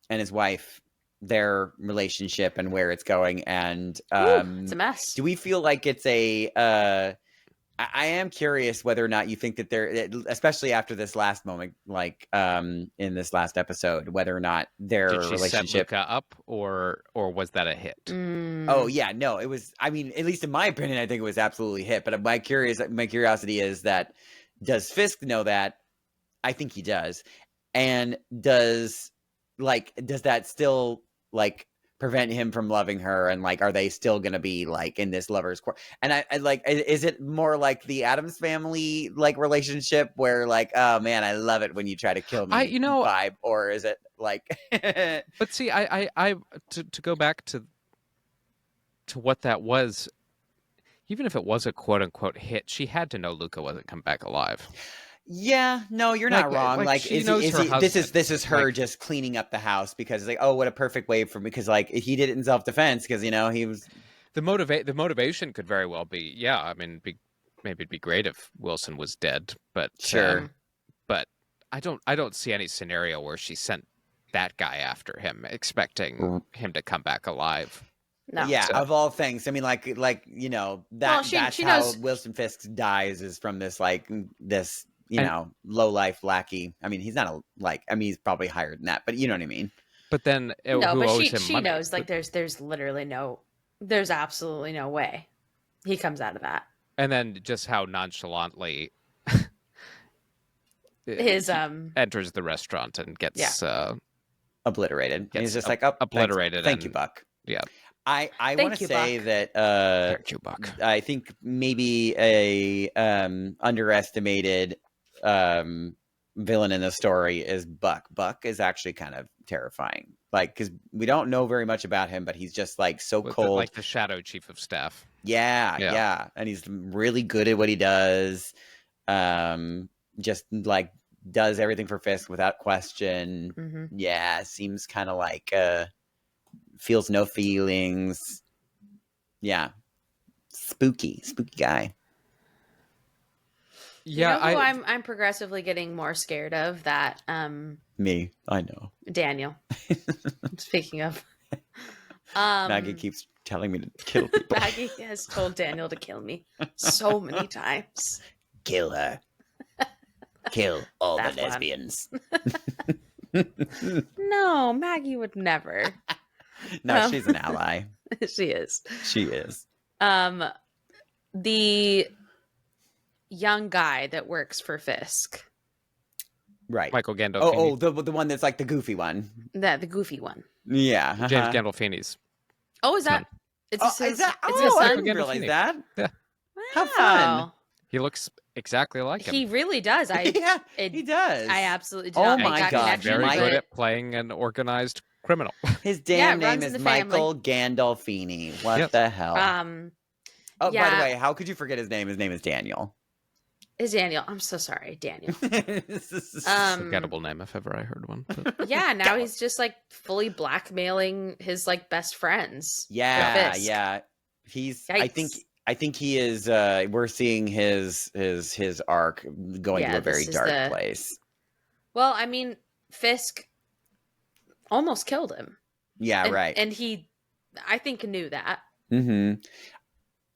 S3: his wife, their relationship and where it's going? And
S2: It's a mess.
S3: do we feel like it's a I am curious whether or not you think that they're, especially after this last moment, like in this last episode, whether or not their
S1: Did she set
S3: relationship.
S1: Luca up, or was that a hit?
S3: Oh yeah, no, it was. I mean, at least in my opinion, I think it was absolutely hit. But my curiosity is that does Fisk know that? I think he does. And does that still like prevent him from loving her, and like are they still gonna be like in this lovers quarrel? And I like, is it more like the Addams Family like relationship where like, oh man, I love it when you try to kill me vibe, or is it like
S1: But see, I to go back to to what that was, even if it was a quote unquote hit, she had to know Luca wasn't come back alive.
S3: Yeah, no, you're not wrong. Like,
S1: she
S3: is
S1: knows
S3: he,
S1: her husband.
S3: this is her
S1: Like,
S3: just cleaning up the house because it's like, oh, what a perfect way for me, because like he did it in self defense because he was
S1: the motivation could very well be, yeah. I mean, maybe it'd be great if Wilson was dead, but
S3: sure.
S1: But I don't see any scenario where she sent that guy after him, expecting him to come back alive.
S2: No.
S3: Yeah,
S1: So-
S3: of all things. I mean, like that's
S2: she
S3: how
S2: knows-
S3: Wilson Fisk dies, is from this low life lackey. I mean, he's not he's probably higher than that, but you know what I mean.
S1: But then
S2: No,
S1: who
S2: but
S1: owes him
S2: she
S1: money?
S2: knows, like, there's there's absolutely no way he comes out of that.
S1: And then just how nonchalantly
S2: His
S1: enters the restaurant and gets
S3: Obliterated. And
S1: Gets
S3: he's just like, oh,
S1: obliterated.
S3: Thank you,
S1: and-
S3: Buck.
S1: Yeah.
S3: I
S2: Thank
S3: want to
S2: you,
S3: say
S2: Buck.
S3: that
S1: Thank you, Buck.
S3: I think maybe a underestimated villain in the story is Buck. Buck is actually kind of terrifying, like, because we don't know very much about him, but he's just like so cold,
S1: Like the shadow chief of staff.
S3: yeah, and he's really good at what he does. Just like does everything for Fisk without question.
S2: mhm.
S3: Yeah, seems kind of like feels no feelings. Yeah, spooky guy.
S1: Yeah,
S2: you know who I'm progressively getting more scared of? That
S3: Me, I know.
S2: Daniel. Speaking of,
S3: Maggie keeps telling me to kill people.
S2: Maggie has told Daniel to kill me so many times.
S3: Kill her. Kill all the
S2: That one.
S3: lesbians.
S2: No, Maggie would never.
S3: No, she's an ally.
S2: She is.
S3: She is.
S2: The young guy that works for Fisk,
S3: Right.
S1: Michael Gandolfini.
S3: The one that's like the goofy one.
S2: the goofy one.
S3: Yeah.
S1: James
S3: uh-huh.
S1: Gandolfini's.
S2: Oh, is that?
S1: Son.
S2: It's
S3: Oh,
S2: his,
S3: is that?
S2: it's
S3: Oh,
S2: his
S3: I
S2: son.
S3: didn't realize
S1: Gandolfini.
S3: that.
S1: Yeah.
S3: How fun.
S2: Wow.
S1: He looks exactly like him.
S2: He really does.
S3: Yeah,
S2: it-
S3: he does.
S2: I absolutely did
S3: Oh
S2: not make
S3: my
S2: that
S3: God,
S2: connection.
S1: Very
S3: Mike-
S1: good
S2: but
S1: at playing an organized criminal.
S3: His
S2: Yeah,
S3: damn
S2: it
S3: name
S2: runs in
S3: is
S2: the family.
S3: Michael Gandolfini. What
S1: Yep.
S3: the hell? Oh, by the
S2: yeah.
S3: way, how could you forget his name? His name is Daniel.
S2: Is Daniel? I'm so sorry, Daniel.
S1: Forgettable name if ever I heard one. But
S2: Yeah, now he's just like fully blackmailing his like best friends.
S3: Yeah,
S2: Fisk.
S3: yeah. He's.
S2: Yikes.
S3: I think he is. We're seeing his arc going
S2: Yeah,
S3: to a very
S2: this is
S3: dark place.
S2: Well, I mean, Fisk almost killed him.
S3: Yeah,
S2: And-
S3: right.
S2: And he, I think, knew that.
S3: Mm-hmm.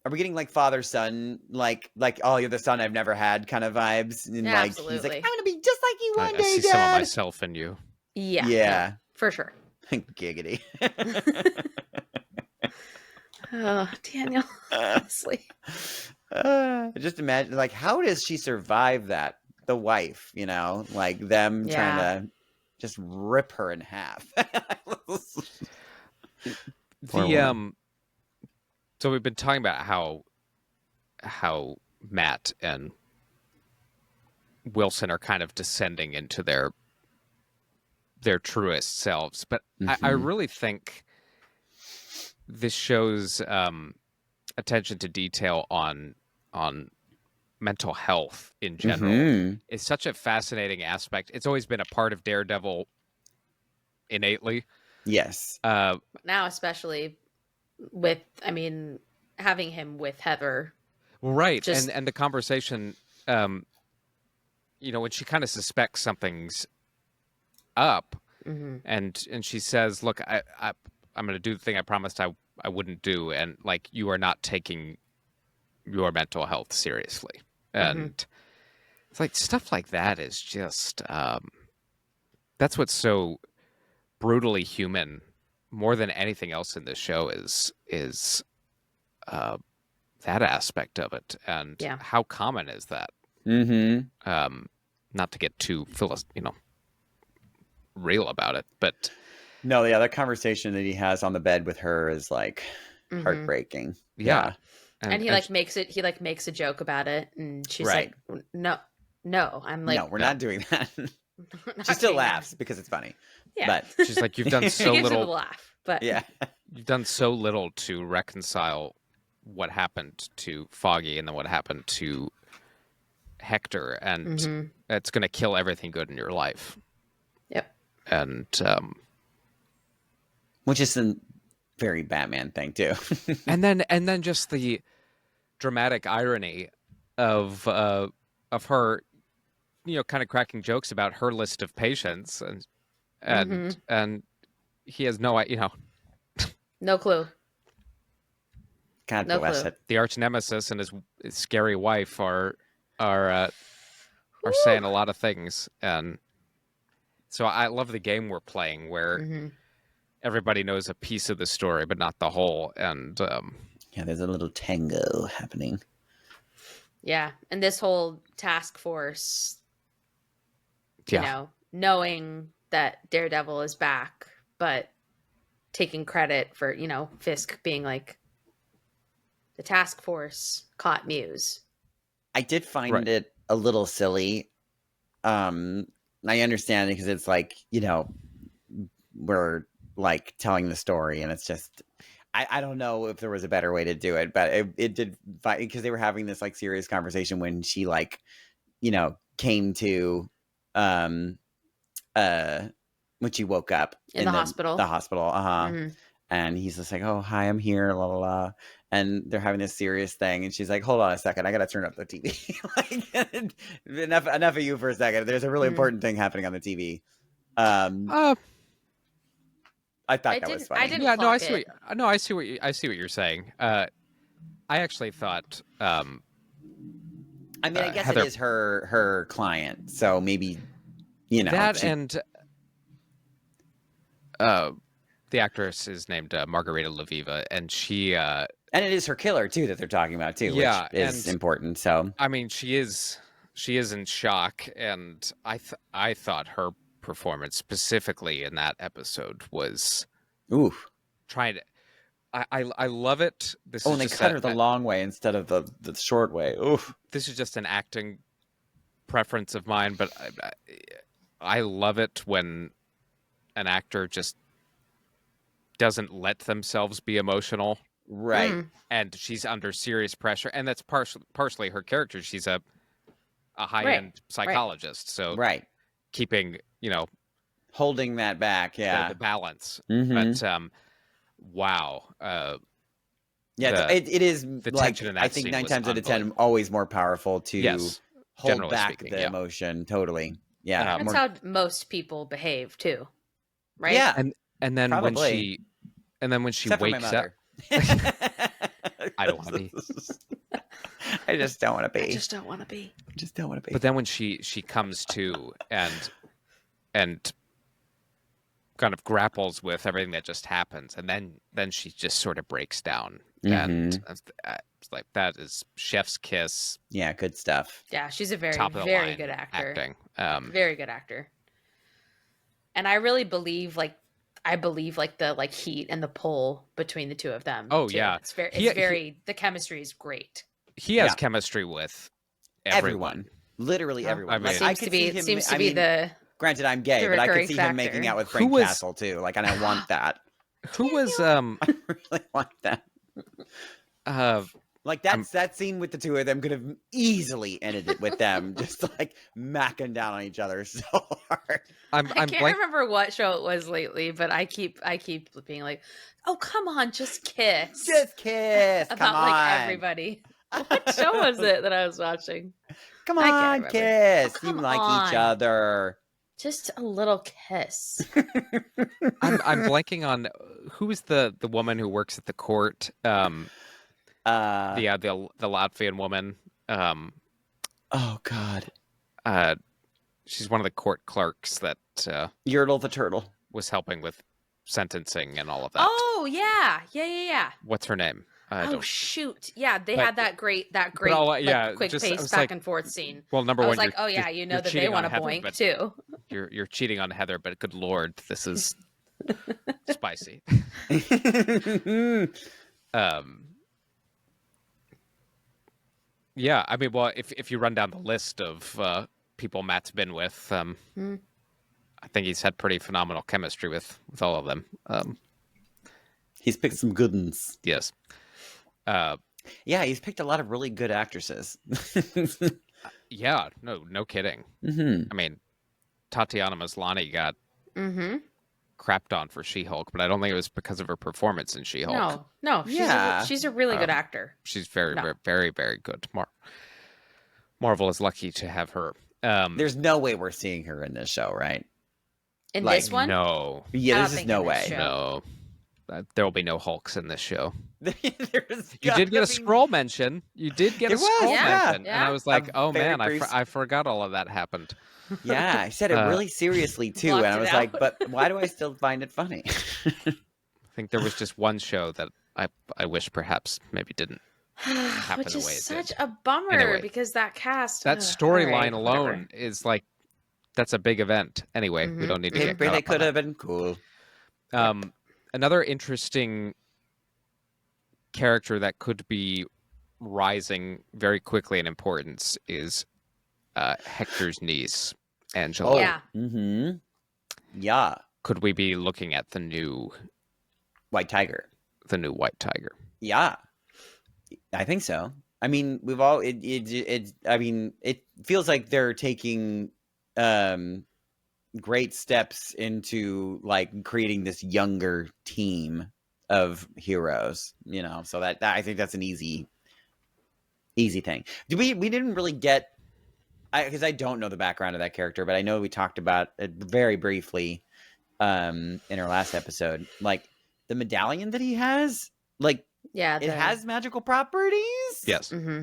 S3: Are we getting like father son, like oh, you're the son I've never had kind of vibes? And
S2: Yeah,
S3: like he's like,
S2: absolutely.
S3: I'm gonna be just like you one
S1: I
S3: day,
S1: see some of
S3: Dad.
S1: myself in you.
S2: Yeah.
S3: Yeah.
S2: For sure.
S3: Giggity.
S2: Oh, Daniel. Honestly.
S3: Just imagine, like, how does she survive that? The wife, like them trying
S2: Yeah.
S3: to just rip her in half. Poor
S1: The
S3: woman.
S1: so we've been talking about how Matt and Wilson are kind of descending into their truest selves, but I
S3: Mhm.
S1: really think this shows attention to detail on mental health in general.
S3: Mhm.
S1: It's such a fascinating aspect. It's always been a part of Daredevil innately.
S3: Yes.
S2: Now, especially with, I mean, having him with Heather.
S1: Right.
S2: Just-
S1: And the conversation, when she kind of suspects something's up
S2: Mhm.
S1: and she says, look, I'm going to do the thing I promised I wouldn't do. And like, you are not taking your mental health seriously. And it's like stuff like that is just, that's what's so brutally human more than anything else in this show is that aspect of it. And
S2: Yeah.
S1: how common is that?
S3: Mm-hmm.
S1: Not to get too real about it, but
S3: No, the other conversation that he has on the bed with her is like
S2: Mhm.
S3: heartbreaking.
S1: yeah.
S2: And he like makes a joke about it, and she's
S3: Right.
S2: like, no. I'm like,
S3: no, we're not doing that.
S2: we're not
S3: She still
S2: doing that.
S3: laughs because it's funny.
S2: Yeah.
S3: But
S1: she's like, you've done so
S2: She gives him a
S1: little.
S2: laugh, but
S3: yeah.
S1: you've done so little to reconcile what happened to Foggy and then what happened to Hector, and it's going to kill everything good in your life.
S2: Yep.
S1: And
S3: Which is a very Batman thing too.
S1: and then just the dramatic irony of her, kind of cracking jokes about her list of patients, and he has no,
S2: No clue.
S3: God
S2: No
S3: bless
S2: clue.
S3: it.
S1: the arch nemesis and his scary wife are saying a lot of things, and so I love the game we're playing where everybody knows a piece of the story but not the whole, and
S3: Yeah, there's a little tango happening.
S2: Yeah, and this whole task force,
S1: yeah,
S2: knowing that Daredevil is back, but taking credit for, Fisk being like, the task force caught Muse.
S3: I did find
S1: Right.
S3: it a little silly. I understand it because it's like, we're like telling the story and it's just, I don't know if there was a better way to do it, but it did, because they were having this like serious conversation when she like, came to, when she woke up
S2: In the hospital.
S3: The hospital,
S2: Mhm.
S3: and he's just like, "Oh, hi, I'm here," la la la, and they're having this serious thing, and she's like, "Hold on a second, I gotta turn up the TV." Like, enough of you for a second. There's a really important thing happening on the TV. I thought that was funny.
S2: I didn't
S1: yeah, no, I
S2: clock
S1: see what I see what you're saying. I actually thought,
S3: I mean, I guess
S1: Heather-
S3: it is her client, so maybe
S1: that
S3: she-
S1: and the actress is named Margarita Laviva, and she
S3: and it is her killer too that they're talking about too,
S1: Yeah,
S3: which is
S1: and-
S3: important. So
S1: I mean, she is in shock, and I thought her performance specifically in that episode was
S3: ooh,
S1: trying to. I love it. This
S3: oh,
S1: is
S3: and they
S1: just
S3: cut her the long way instead of the short way. Oof.
S1: this is just an acting preference of mine, but I love it when an actor just doesn't let themselves be emotional,
S3: Right.
S1: and she's under serious pressure, and that's partially her character. She's a high-end psychologist, so
S3: Right.
S1: keeping
S3: Holding that back. Yeah.
S1: the balance.
S3: Mhm.
S1: But wow,
S3: Yeah,
S1: the-
S3: it is
S1: the
S3: like,
S1: tension in that
S3: I think
S1: scene
S3: 9
S1: was
S3: times out of 10
S1: unbelievable.
S3: always more powerful to
S1: Yes,
S3: hold
S1: generally
S3: back
S1: speaking,
S3: the
S1: yeah.
S3: emotion. Totally. Yeah.
S2: That's
S3: more-
S2: how most people behave too, right?
S3: Yeah.
S1: and then
S3: Probably.
S1: when she
S3: Except for my
S1: wakes up,
S3: mother.
S1: I don't want to be.
S3: I just don't want to be.
S2: I just don't want to be.
S3: Just don't want to be.
S1: But then when she comes to and kind of grapples with everything that just happens, and then she just sort of breaks down, and it's like that is chef's kiss.
S3: Yeah, good stuff.
S2: Yeah, she's a very,
S1: Top of the
S2: very
S1: line
S2: good actor.
S1: acting.
S2: Very good actor. And I really believe the heat and the pull between the two of them.
S1: Oh,
S2: too.
S1: yeah.
S2: It's very the chemistry is great.
S1: He has
S3: Yeah.
S1: chemistry with
S3: Everyone. Literally everyone.
S1: I mean-
S3: Like, I
S2: Seems
S3: could
S2: to be
S3: see him,
S2: seems to
S3: I
S2: be
S3: mean,
S2: the
S3: granted, I'm gay,
S2: the
S3: but I could
S2: recurring
S3: see
S2: factor.
S3: him making out with
S1: Who
S3: Frank
S1: was-
S3: Castle too. Like, and I want that.
S1: Who was
S3: I really want that. Like that scene with the two of them could have easily ended it with them just like macking down on each other so hard.
S1: I'm
S2: I can't
S1: blank.
S2: remember what show it was lately, but I keep being like, "Oh, come on, just kiss."
S3: Just kiss.
S2: about
S3: Come on.
S2: like everybody. What show was it that I was watching?
S3: Come
S2: I can't
S3: on,
S2: remember.
S3: kiss.
S2: Oh,
S3: you
S2: come
S3: like each
S2: on.
S3: other.
S2: Just a little kiss.
S1: I'm blanking on who is the woman who works at the court. The Latvian woman.
S3: Oh God.
S1: She's one of the court clerks that
S3: Yertle the turtle.
S1: was helping with sentencing and all of that.
S2: Oh yeah.
S1: What's her name? I
S2: Oh
S1: don't-
S2: shoot, yeah. They
S1: But-
S2: had that great
S1: all,
S2: like,
S1: yeah,
S2: quick
S1: just- I
S2: pace
S1: was
S2: back
S1: like-
S2: and forth scene.
S1: well, number
S2: I
S1: one,
S2: was like, oh
S1: you're-
S2: yeah, you know
S1: you're
S2: that they
S1: cheating
S2: want to
S1: on Heather,
S2: boink
S1: but
S2: too.
S1: you're cheating on Heather, but good lord, this is spicy. Yeah, I mean, well, if you run down the list of people Matt's been with, I think he's had pretty phenomenal chemistry with all of them.
S3: He's picked some good ones.
S1: Yes.
S3: Yeah, he's picked a lot of really good actresses.
S1: Yeah, no kidding.
S3: Hmm.
S1: I mean, Tatiana Maslany got
S2: Mm-hmm.
S1: crapped on for She-Hulk, but I don't think it was because of her performance in She-Hulk.
S2: No.
S3: Yeah.
S2: She's a really good actor.
S1: She's very,
S2: No.
S1: very, very, very good. Marvel is lucky to have her.
S3: There's no way we're seeing her in this show, right?
S2: In
S3: like,
S2: this one,
S1: No,
S3: Yeah,
S2: I don't
S3: there's just
S2: think
S3: no
S2: in this
S3: way.
S2: show.
S1: no. There will be no Hulks in this show.
S3: There's
S1: You did get a scroll mention. You did get
S3: There
S1: a scroll
S3: was,
S2: yeah,
S1: mention, and I
S2: yeah.
S1: was like,
S3: A
S1: "Oh
S3: very
S1: man,
S3: brief-
S1: I forgot all of that happened."
S3: Yeah, I said it really seriously too,
S2: Blocked
S3: and I
S2: it
S3: was like,
S2: out.
S3: "But why do I still find it funny?"
S1: I think there was just one show that I wish perhaps maybe didn't happen
S2: Which
S1: the
S2: is
S1: way it
S2: such
S1: did.
S2: a bummer
S1: Anyway,
S2: because that cast,
S1: That storyline
S2: all right, whatever.
S1: alone is like that's a big event. Anyway, we
S2: Mhm,
S1: don't need to
S3: They,
S1: get caught
S3: they
S1: up on
S3: could
S1: that.
S3: have been cool.
S1: Another interesting character that could be rising very quickly in importance is Hector's niece, Angela.
S3: Oh,
S2: Yeah.
S3: Mm-hmm. Yeah,
S1: Could we be looking at the new
S3: White Tiger.
S1: White Tiger?
S3: Yeah, I think so. I mean, we've all it. I mean, it feels like they're taking great steps into like creating this younger team of heroes. You know, so that I think that's an easy thing. We didn't really get because I don't know the background of that character, but I know we talked about it very briefly in our last episode. Like the medallion that he has, like
S2: Yeah,
S3: it has magical properties.
S1: Yes.
S2: Mm-hmm.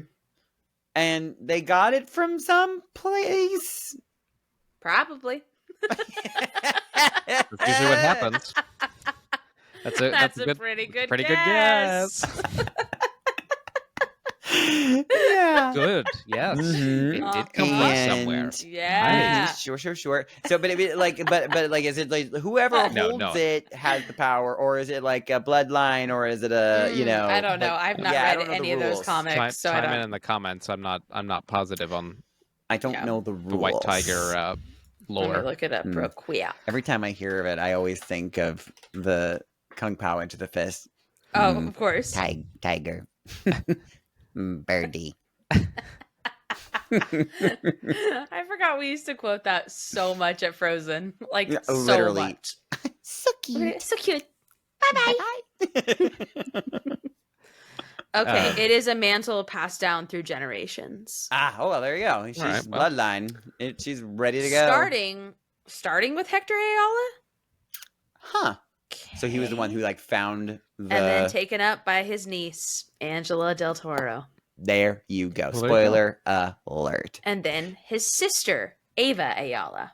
S3: And they got it from some place.
S2: Probably.
S1: That's usually what happens. That's
S2: a pretty good
S1: pretty
S2: guess.
S1: good guess.
S3: Yeah.
S1: Good. Yes.
S3: Mhm.
S1: It did come from somewhere.
S3: And-
S2: Yeah.
S3: Sure. So, but is it like whoever
S1: No,
S3: holds
S1: no.
S3: it has the power, or is it like a bloodline, or is it a
S2: I don't know. I've not
S3: I
S2: read
S3: don't know the
S2: any of those
S3: rules.
S2: comics, so I
S1: Chime
S2: don't.
S1: in the comments. I'm not positive on
S3: I don't
S2: Yeah.
S3: know the rules.
S1: the White Tiger
S2: Let
S1: lore.
S2: me look it up real quick.
S3: Every time I hear of it, I always think of the Kung Pao into the fist.
S2: Oh, of course.
S3: Tiger. Birdie.
S2: I forgot we used to quote that so much at Frozen. Like,
S3: Yeah,
S2: so
S3: literally.
S2: much.
S3: So cute.
S2: So cute. Okay, it is a mantle passed down through generations.
S3: Oh, well, there you go. She's
S1: right, well.
S3: bloodline. She's ready to go.
S2: Starting with Hector Ayala.
S3: Huh. So he was the one who like found the.
S2: And then taken up by his niece, Angela Del Toro.
S3: There you go.
S1: Well, there you
S3: Spoiler alert.
S2: And then his sister, Ava Ayala.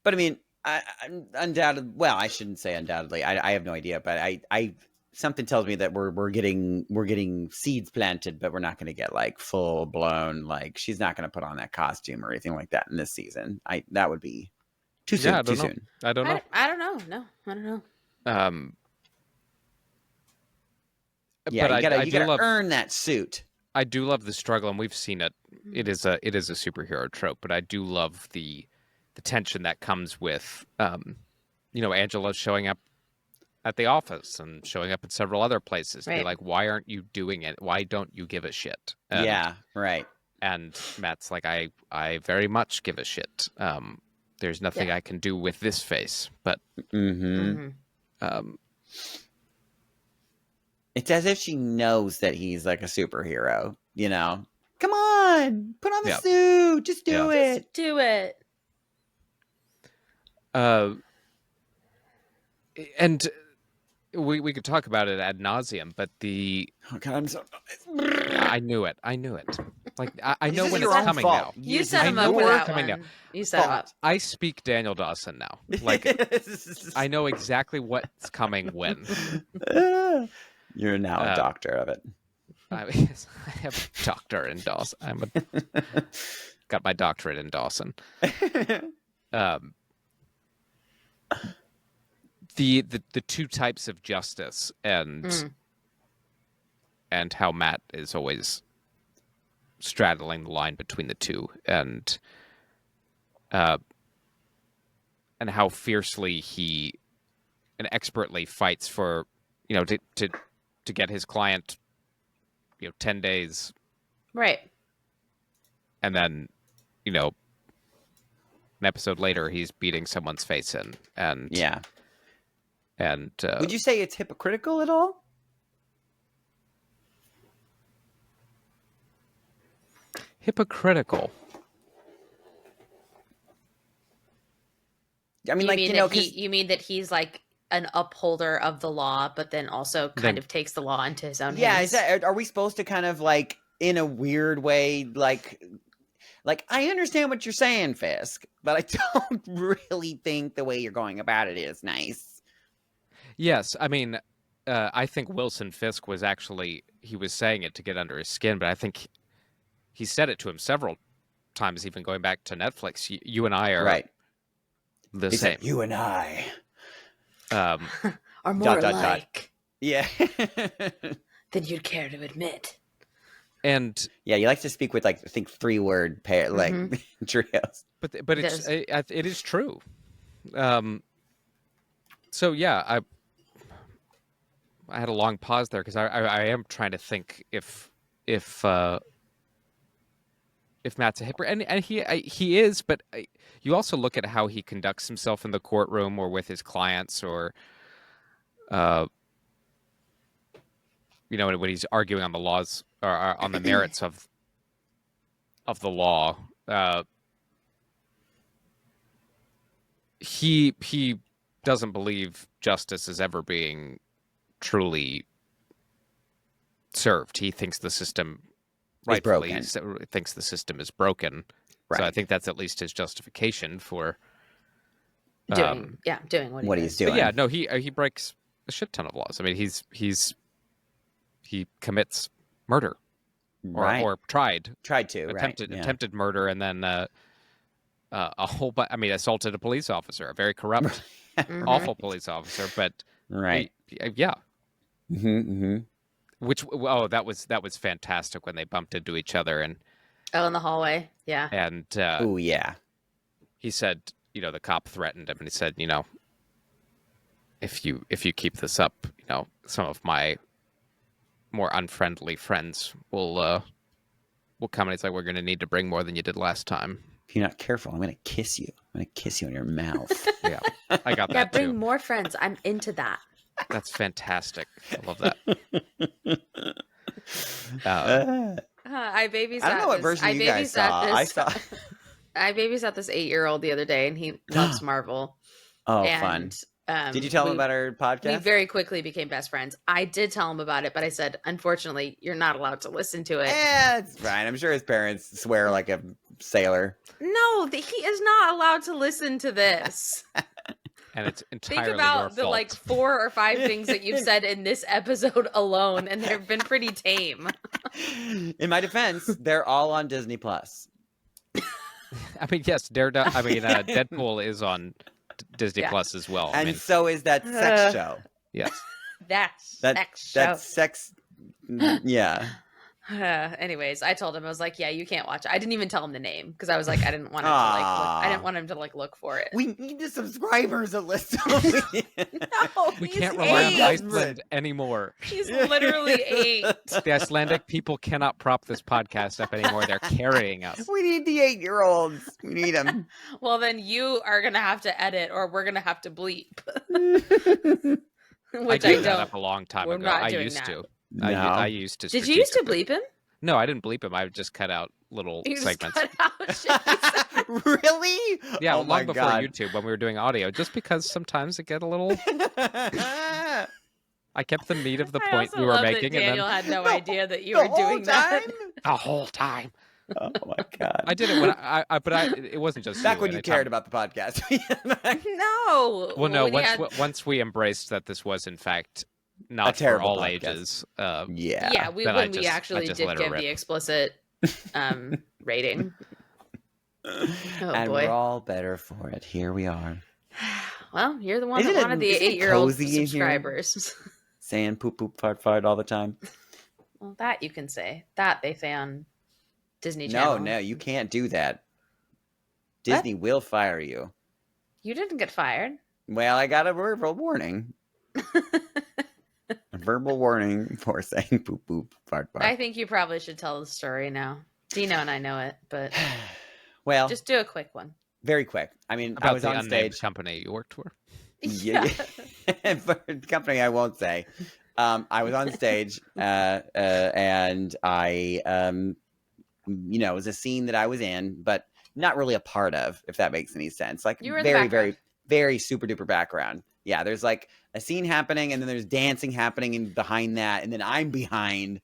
S3: But I mean, undoubtedly. Well, I shouldn't say undoubtedly. I have no idea. But I something tells me that we're getting seeds planted, but we're not going to get like full blown. Like she's not going to put on that costume or anything like that in this season. That would be too soon.
S1: Yeah, I
S3: Too
S1: don't know.
S3: soon.
S1: I don't know.
S2: I don't know. No, I don't know.
S3: Yeah,
S1: but
S3: you
S1: I do
S3: gotta
S1: love
S3: earn that suit.
S1: I do love the struggle, and we've seen it. It is a superhero trope, but I do love the tension that comes with Angela showing up at the office and showing up in several other places. Be
S2: Right.
S1: like, why aren't you doing it? Why don't you give a shit? And,
S3: Yeah. Right.
S1: And Matt's like, I very much give a shit. There's nothing I can do with this face, but
S3: Mm-hmm.
S1: um,
S3: It's as if she knows that he's like a superhero, you know? Come on, put on the
S1: Yeah.
S3: suit. Just do it.
S2: Just do it.
S1: and we could talk about it ad nauseum, but
S3: Oh, God, I'm so.
S1: I knew it. Like I know
S3: This
S1: when
S3: is
S1: it's
S3: your own
S1: coming
S3: fault.
S1: now.
S2: You set
S1: I
S2: him
S1: know
S2: up with
S1: we're
S2: that
S1: coming
S2: one.
S1: down.
S2: You set him up.
S1: I speak Daniel Dawson now. Like I know exactly what's coming when.
S3: You're now a doctor of it.
S1: I have a doctor in Dawson. Got my doctorate in Dawson. The two types of justice and how Matt is always straddling the line between the two, and how fiercely he and expertly fights for to get his client, 10 days,
S2: Right.
S1: and then, an episode later he's beating someone's face in, and
S3: Yeah.
S1: and
S3: Would you say it's hypocritical at all?
S1: hypocritical.
S3: I mean,
S2: you mean that he's like an upholder of the law, but then also kind of takes the law into his own
S3: yeah,
S2: hands?
S3: are we supposed to kind of like, in a weird way, like I understand what you're saying, Fisk, but I don't really think the way you're going about it is nice.
S1: Yes, I mean, I think Wilson Fisk was he was saying it to get under his skin, but I think he said it to him several times, even going back to Netflix. You and I are
S3: Right.
S1: the
S3: He
S1: same.
S3: said, you and I.
S2: Are more
S3: dot.
S2: alike
S3: Yeah.
S2: than you'd care to admit.
S1: And
S3: Yeah, you like to speak with, like, I think 3-word pair, like, trios.
S1: but
S2: It
S1: it is true. So yeah, I had a long pause there because I am trying to think if Matt's a hypocrite, and he is, but you also look at how he conducts himself in the courtroom or with his clients, or when he's arguing on the laws or on the merits of the law. He doesn't believe justice is ever being truly served. He thinks the system rightfully thinks the system is broken.
S3: Right.
S1: So I think that's at least his justification for
S2: doing what
S3: he's
S2: is.
S3: doing.
S1: But yeah, no, he breaks a shit ton of laws. I mean, he commits murder, or tried
S3: to,
S1: attempted murder, and then a whole bunch. I mean, assaulted a police officer, a very corrupt, awful police officer. But
S3: right,
S1: yeah.
S3: Mm-hmm.
S1: Which that was fantastic when they bumped into each other and
S2: in the hallway, yeah.
S1: And
S3: oh yeah,
S1: he said, the cop threatened him, and he said, if you keep this up, some of my more unfriendly friends will come, and he's like, we're going to need to bring more than you did last time.
S3: If you're not careful, I'm going to kiss you. I'm going to kiss you in your mouth.
S1: Yeah, I got that.
S2: Yeah, bring
S1: too.
S2: more friends. I'm into that.
S1: That's fantastic. I love that.
S2: I babysat.
S3: I don't know what version you guys saw.
S2: I babysat this 8-year-old the other day, and he loves Marvel.
S3: Oh,
S2: and,
S3: fun! Did you tell him about our podcast?
S2: We very quickly became best friends. I did tell him about it, but I said, unfortunately, you're not allowed to listen to it.
S3: Yeah, it's fine. I'm sure his parents swear like a sailor.
S2: No, he is not allowed to listen to this.
S1: And it's entirely
S2: Think about
S1: your
S2: the
S1: fault.
S2: 4 or 5 things that you've said in this episode alone, and they've been pretty tame.
S3: In my defense, they're all on Disney Plus.
S1: I mean, yes, Deadpool is on Disney Plus as well.
S3: And so is that sex show.
S1: Yes.
S3: That's sex. Yeah.
S2: Anyways, I told him, I was like, yeah, you can't watch it. I didn't even tell him the name because I was like, I didn't want him to I didn't want him to look for it.
S3: We need the subscribers to listen.
S2: No,
S1: We can't rely on Iceland anymore.
S2: He's literally 8.
S1: The Icelandic people cannot prop this podcast up anymore. They're carrying us.
S3: We need the 8-year-olds. We need them.
S2: Well, then you are going to have to edit, or we're going to have to bleep. Which
S1: I
S2: I
S1: gave that
S2: don't.
S1: up a long time
S2: We're
S1: ago.
S2: not
S1: I
S2: doing
S1: used
S2: that.
S1: to.
S3: No.
S1: I used to.
S2: Did you used to
S1: strategically-
S2: bleep him?
S1: No, I didn't bleep him. I would just cut out little
S2: You just
S1: segments.
S2: cut out shit he said.
S3: Really?
S1: Yeah,
S3: Oh
S1: long
S3: my
S1: before
S3: God.
S1: YouTube when we were doing audio, just because sometimes it get a little. I kept the meat of the
S2: I
S1: point
S2: also
S1: we were
S2: love
S1: making,
S2: that Daniel
S1: and
S2: had no
S3: The-
S2: idea that you
S3: the
S2: were
S3: whole
S2: doing that.
S1: then the whole time
S3: Oh my God.
S1: I did it when it wasn't just
S3: Back
S1: you,
S3: when you
S1: anytime-
S3: cared about the podcast.
S2: No.
S1: Well, no.
S2: When he had-
S1: Once we embraced that this was in fact not for
S3: terrible
S1: all
S3: podcast.
S1: ages.
S3: yeah.
S2: yeah,
S1: then I
S2: when we
S1: just- I
S2: actually
S1: just
S2: did
S1: let her
S2: give
S1: rip.
S2: the explicit rating. Oh
S3: And
S2: boy.
S3: we're all better for it. Here we are.
S2: Well, you're the one
S3: Isn't
S2: that
S3: it-
S2: wanted the
S3: isn't it
S2: 8-year-old
S3: cozy in here?
S2: subscribers.
S3: Saying poop, poop, fart, fart all the time.
S2: Well, that you can say. That they say on Disney
S3: No,
S2: Channel.
S3: no, you can't do that. Disney will fire you.
S2: You didn't get fired.
S3: Well, I got a verbal warning. verbal warning for saying poop poop fart fart.
S2: I think you probably should tell the story now. Dino and I know it, but
S3: Well,
S2: just do a quick one.
S3: very quick. I mean,
S1: About
S3: I was
S1: the
S3: on
S1: unnamed
S3: stage.
S1: company you worked for.
S3: Yeah. For a company I won't say. I was on stage and I, it was a scene that I was in, but not really a part of, if that makes any sense. Like
S2: You were in the
S3: very,
S2: background.
S3: very, very super duper background. Yeah, there's like a scene happening and then there's dancing happening and behind that. And then I'm behind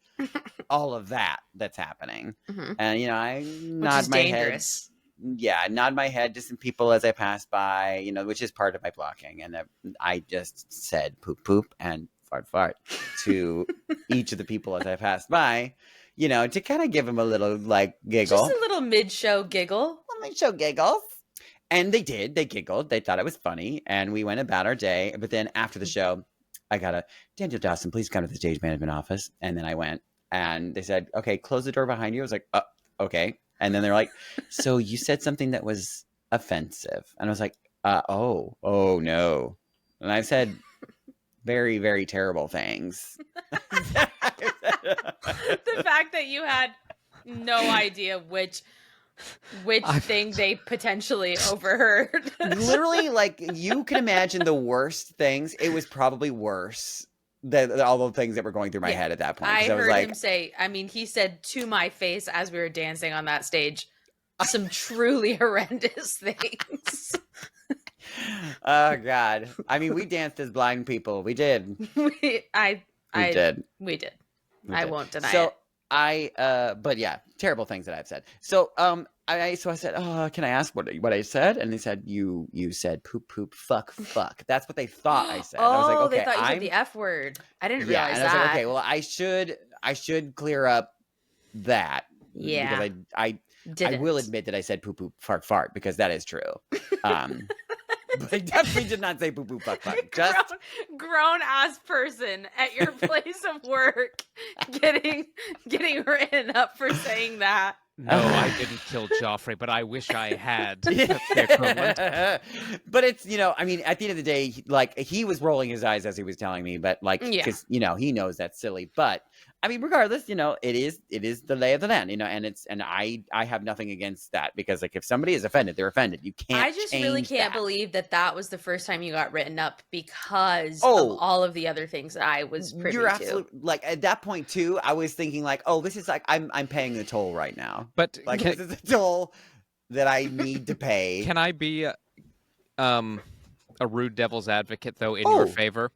S3: all of that that's happening.
S2: Mhm.
S3: And, I
S2: Which
S3: nod
S2: is
S3: my
S2: dangerous.
S3: head. Yeah, nod my head to some people as I pass by, which is part of my blocking. And I just said poop poop and fart fart to each of the people as I passed by, to kind of give them a little like giggle.
S2: Just a little mid-show giggle.
S3: Let me show giggles. And they did. They giggled. They thought it was funny. And we went about our day. But then after the show, I got a, Daniel Dawson, please come to the stage management office. And then I went and they said, okay, close the door behind you. I was like, okay. And then they're like, so you said something that was offensive. And I was like, oh no. And I said very, very terrible things.
S2: The fact that you had no idea which thing they potentially overheard.
S3: Literally, like, you can imagine the worst things. It was probably worse than all the things that were going through my head at that point.
S2: I
S3: 'Cause was
S2: heard
S3: like,
S2: him say, he said to my face as we were dancing on that stage, some truly horrendous things.
S3: oh God. I mean, we danced as blind people. We did.
S2: We did.
S3: We
S2: I
S3: did.
S2: won't deny
S3: So
S2: it.
S3: but yeah, terrible things that I've said. So I said, oh, can I ask what I said? And they said, you said poop poop fuck fuck. That's what they thought I said.
S2: Oh,
S3: I was like, okay,
S2: they thought you said the F word. I didn't realize
S3: and I
S2: that.
S3: was like, okay, well, I should clear up that.
S2: Yeah.
S3: Because I
S2: Didn't.
S3: will admit that I said poop poop fart fart because that is true. But I definitely did not say poop poop fuck fuck. Just
S2: grown ass person at your place of work getting written up for saying that.
S1: No, I didn't kill Joffrey, but I wish I had. That's the equivalent.
S3: But it's, at the end of the day, he was rolling his eyes as he was telling me, but because, he knows that's silly. But I mean, regardless, it is the lay of the land, and I have nothing against that because if somebody is offended, they're offended. You can't.
S2: I just really can't believe that was the first time you got written up because of all of the other things that I was privy
S3: You're
S2: to.
S3: absolutely at that point too. I was thinking this is I'm paying the toll right now.
S1: But
S3: this is a toll that I need to pay.
S1: Can I be a rude devil's advocate though in your favor?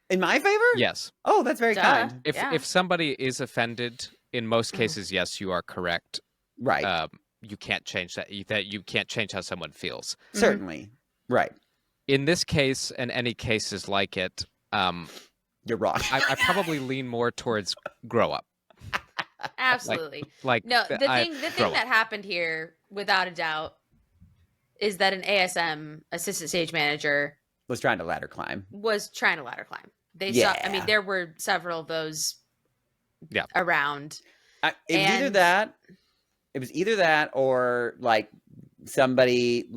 S3: In my favor?
S1: Yes.
S3: Oh, that's very kind.
S1: If somebody is offended, in most cases, yes, you are correct.
S3: Right.
S1: You can't change that. You can't change how someone feels.
S3: Certainly. Right.
S1: In this case, and any cases like it,
S3: you're wrong.
S1: I probably lean more towards grow up.
S2: Absolutely.
S1: No,
S2: the thing that happened here, without a doubt, is that an ASM assistant stage manager
S3: was trying to ladder climb.
S2: They saw. I mean, there were several of those. Around.
S3: It was either that or somebody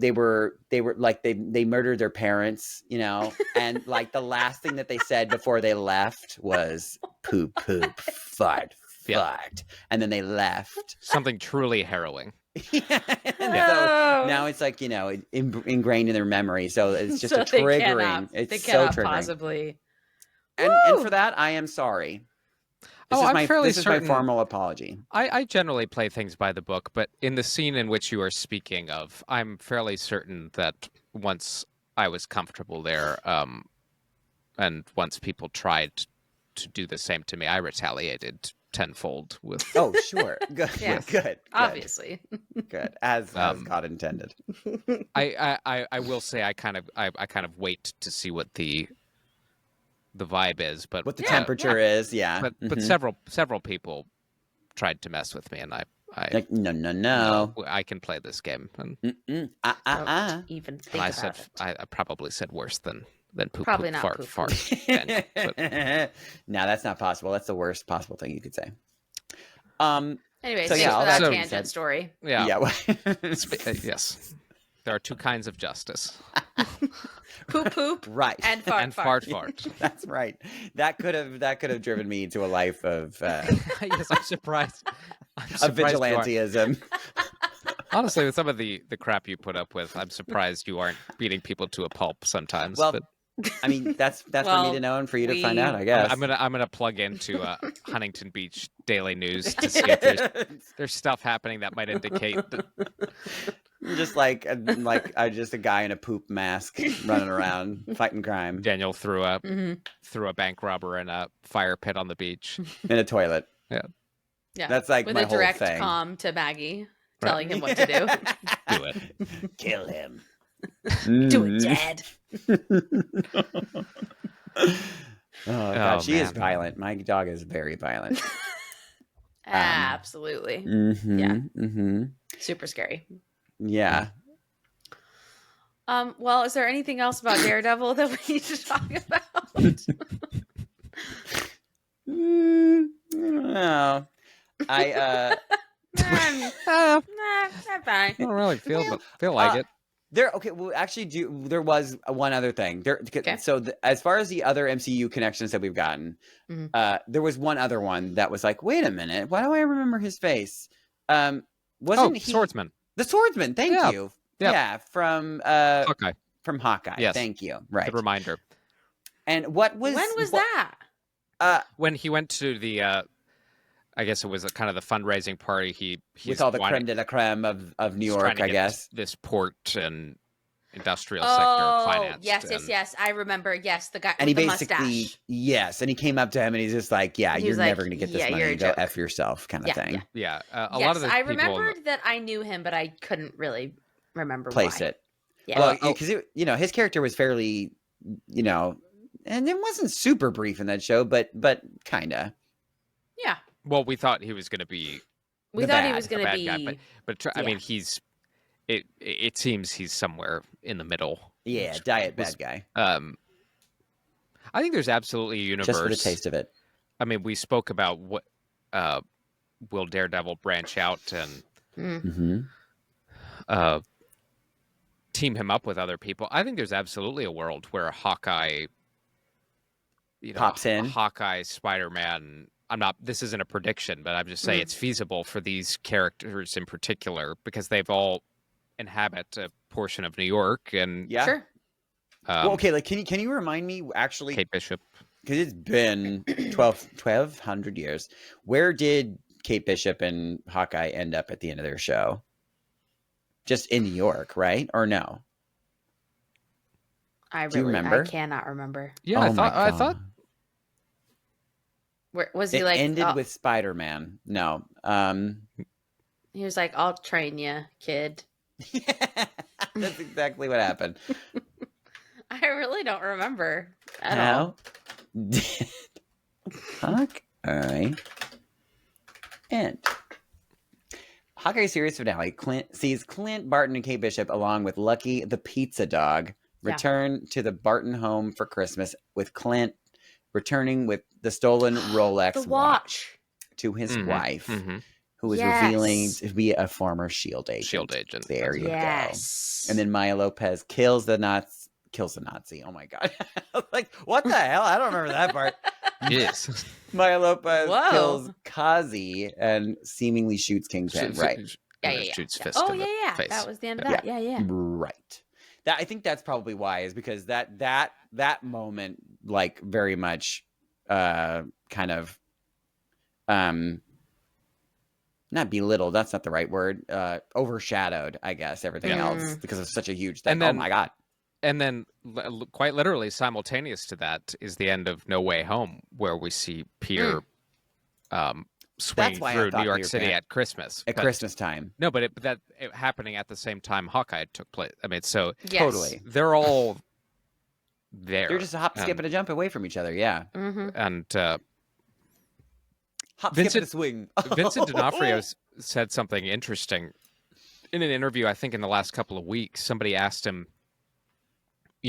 S3: they murdered their parents, and the last thing that they said before they left was poop poop fart fart, and then they left.
S1: Something truly harrowing.
S3: So now it's ingrained in their memory, so it's just triggering. It's so triggering.
S2: Possibly.
S3: And for that, I am sorry. This is my formal apology.
S1: I generally play things by the book, but in the scene in which you are speaking of, I'm fairly certain that once I was comfortable there, and once people tried to do the same to me, I retaliated tenfold with.
S3: Oh, sure. Good.
S2: Yes.
S3: Good.
S2: Obviously.
S3: Good. As God intended.
S1: I will say I kind of wait to see what the vibe is, but
S3: what the temperature is,
S1: But several people tried to mess with me, and I
S3: no.
S1: I can play this game. And
S2: even think
S1: I
S2: about
S1: said
S2: it.
S1: I probably said worse than poop
S2: Probably
S1: poop
S2: not
S1: fart
S2: poop,
S1: fart.
S3: No, that's not possible. That's the worst possible thing you could say.
S2: Anyways,
S3: so
S2: thanks for that
S3: so
S2: tangent story.
S1: Yeah.
S3: Yeah.
S1: Yes. there are two kinds of justice.
S2: Poop poop
S3: Right.
S2: and fart
S1: And
S2: fart.
S1: fart.
S3: That's right. That could have driven me to a life of
S1: Yes, I'm surprised.
S3: of
S1: you aren't-
S3: vigilantism.
S1: Honestly, with some of the crap you put up with, I'm surprised you aren't beating people to a pulp sometimes.
S3: Well,
S1: but
S3: I mean, that's for me
S2: Well,
S3: to know and for you to
S2: we-
S3: find out, I guess.
S1: I'm gonna plug into Huntington Beach Daily News to see if there's stuff happening that might indicate that
S3: just just a guy in a poop mask running around fighting crime
S1: Daniel threw
S2: Mhm.
S1: a bank robber in a fire pit on the beach.
S3: in a toilet.
S2: Yeah.
S3: That's like
S2: with
S3: my
S2: a
S3: whole
S2: direct
S3: thing.
S2: comm to Maggie, telling him what to do.
S1: Do it.
S3: Kill him.
S2: Do it, Dad.
S3: Oh god,
S1: Oh,
S3: she is
S1: man.
S3: violent. My dog is very violent.
S2: Absolutely.
S3: Mm-hmm,
S2: Yeah.
S3: Mm-hmm.
S2: Super scary.
S3: Yeah.
S2: Well, is there anything else about Daredevil that we need to talk about?
S3: No. I
S2: Nah, I'm fine.
S1: I don't really feel like it.
S3: there okay, well actually there was one other thing.
S2: Okay.
S3: So as far as the other MCU connections that we've gotten,
S2: Mhm.
S3: there was one other one that was like, wait a minute, why do I remember his face? Wasn't he
S1: Swordsman.
S3: the swordsman? Thank
S1: Yeah.
S3: you.
S1: Yeah.
S3: Yeah, from
S1: Hawkeye.
S3: Hawkeye.
S1: Yes.
S3: Thank you. Right.
S1: Good reminder.
S3: And what was
S2: When was
S3: what-
S2: that?
S1: When he went to the, I guess it was a kind of the fundraising party. He's
S3: with all the
S1: wanting-
S3: creme de la creme of New
S1: he's
S3: York,
S1: trying to
S3: I
S1: get
S3: guess.
S1: this port and industrial
S2: Oh,
S1: sector financed.
S2: yes. I remember. Yes, the guy
S3: And
S2: with
S3: he
S2: the
S3: basically,
S2: mustache.
S3: yes, and he came up to him and he's just like, yeah,
S2: He
S3: you're
S2: was like,
S3: never going to get this
S2: yeah,
S3: money.
S2: you're a
S3: Go
S2: joke.
S3: F yourself kind of
S2: Yeah,
S3: thing.
S1: Yeah, a
S2: Yes,
S1: lot of the
S2: I
S1: people
S2: remembered that I knew him, but I couldn't really remember
S3: Place
S2: why.
S3: it.
S2: Yeah.
S3: Well, because, his character was fairly, and it wasn't super brief in that show, but kind of.
S2: Yeah.
S1: Well, we thought he was going to be
S2: We
S3: The
S2: thought he
S3: bad-
S2: was
S1: the
S2: going to
S1: bad
S2: be.
S1: guy, but I
S2: yeah.
S1: mean, it seems he's somewhere in the middle.
S3: Yeah,
S1: which
S3: diet
S1: was-
S3: bad guy.
S1: I think there's absolutely a universe.
S3: Just for the taste of it.
S1: I mean, we spoke about what will Daredevil branch out and
S3: Mm-hmm.
S1: team him up with other people. I think there's absolutely a world where Hawkeye,
S3: Pops in.
S1: Hawkeye, Spider-Man. This isn't a prediction, but I'm just saying it's feasible for these characters in particular because they've all inhabit a portion of New York and
S3: Yeah.
S2: Sure.
S3: Well, okay, like can you remind me actually,
S1: Kate Bishop.
S3: because it's been 1,200 years. Where did Kate Bishop and Hawkeye end up at the end of their show? Just in New York, right? Or no?
S2: Do
S3: you remember?
S2: I cannot remember.
S1: Yeah,
S3: Oh my
S1: I thought
S3: God.
S2: Where was he
S3: It
S2: like?
S3: ended with Spider-Man. No.
S2: He was like, "I'll train you, kid."
S3: That's exactly what happened.
S2: I really don't remember at
S3: How
S2: all.
S3: did Hawkeye end? Hawkeye series finale. Clint sees Clint Barton and Kate Bishop along with Lucky the pizza dog
S2: Yeah.
S3: return to the Barton home for Christmas, with Clint returning with the stolen Rolex
S2: The watch.
S3: to his
S1: Mhm,
S3: wife,
S1: mhm.
S3: who is
S2: Yes.
S3: revealing to be a former SHIELD agent.
S1: Shield agent.
S3: There you go.
S2: Yes.
S3: And then Maya Lopez kills the Nazi. Oh my god! Like, what the hell? I don't remember that part.
S1: Yes.
S3: Maya Lopez
S2: Whoa.
S3: kills Kazi and seemingly shoots Kingpin. Right.
S2: Yeah.
S1: Shoots
S2: Yeah.
S1: fist
S2: Oh
S1: in the
S2: yeah.
S1: face.
S2: That was the end of
S1: Yeah.
S2: that. Yeah.
S3: Right. I think that's probably why, is because that moment, like, very much kind of not belittled, that's not the right word, overshadowed, I guess, everything
S1: Yeah.
S3: else because it's such a huge thing.
S1: And then-
S3: oh my god.
S1: And then, quite literally, simultaneous to that is the end of No Way Home, where we see Peter swinging
S3: why I
S1: through
S3: thought
S1: New
S3: we
S1: York
S3: were
S1: City
S3: gonna-
S1: at Christmas.
S3: At
S1: But-
S3: Christmas time.
S1: No, but it happening at the same time Hawkeye took place. I mean, so
S2: Yes.
S3: Totally.
S1: they're all there.
S3: They're just a hop, skip, and a jump away from each other. Yeah.
S2: Mm-hmm.
S1: And
S3: Hop,
S1: Vincent-
S3: skip, and a swing.
S1: Vincent D'Onofrio said something interesting in an interview, I think, in the last couple of weeks. Somebody asked him,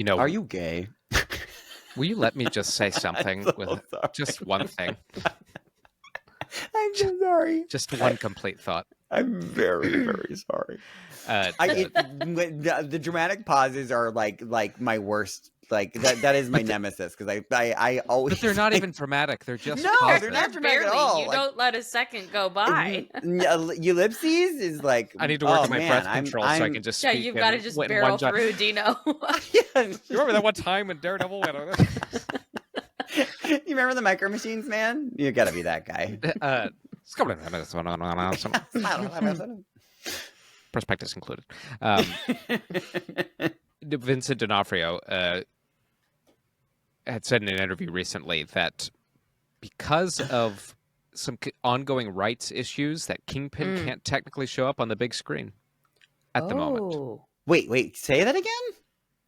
S3: Are you gay?
S1: will you let me just say something
S3: so
S1: with
S3: sorry.
S1: just one thing?
S3: I'm so sorry.
S1: Just one complete thought.
S3: I'm very, very sorry. The dramatic pauses are like my worst. Like that is my nemesis because I always.
S1: But they're not even dramatic. They're just
S3: No,
S1: pauses.
S3: they're not dramatic at
S2: Barely.
S3: all.
S2: You
S3: Like,
S2: don't let a second go by.
S3: ellipses is like.
S1: I need to work on my
S3: man,
S1: breath control so I can just
S2: Yeah,
S1: speak
S2: you've
S1: in
S2: got to just
S1: one
S2: barrel
S1: giant-
S2: through, Dino.
S3: Yeah.
S1: You remember that one time when Daredevil went on
S3: You remember the Micro Machines, man? You got to be that guy.
S1: Prospectus included. Vincent D'Onofrio had said in an interview recently that because of some ongoing rights issues, that Kingpin can't technically show up on the big screen at the moment.
S3: Wait, say that again?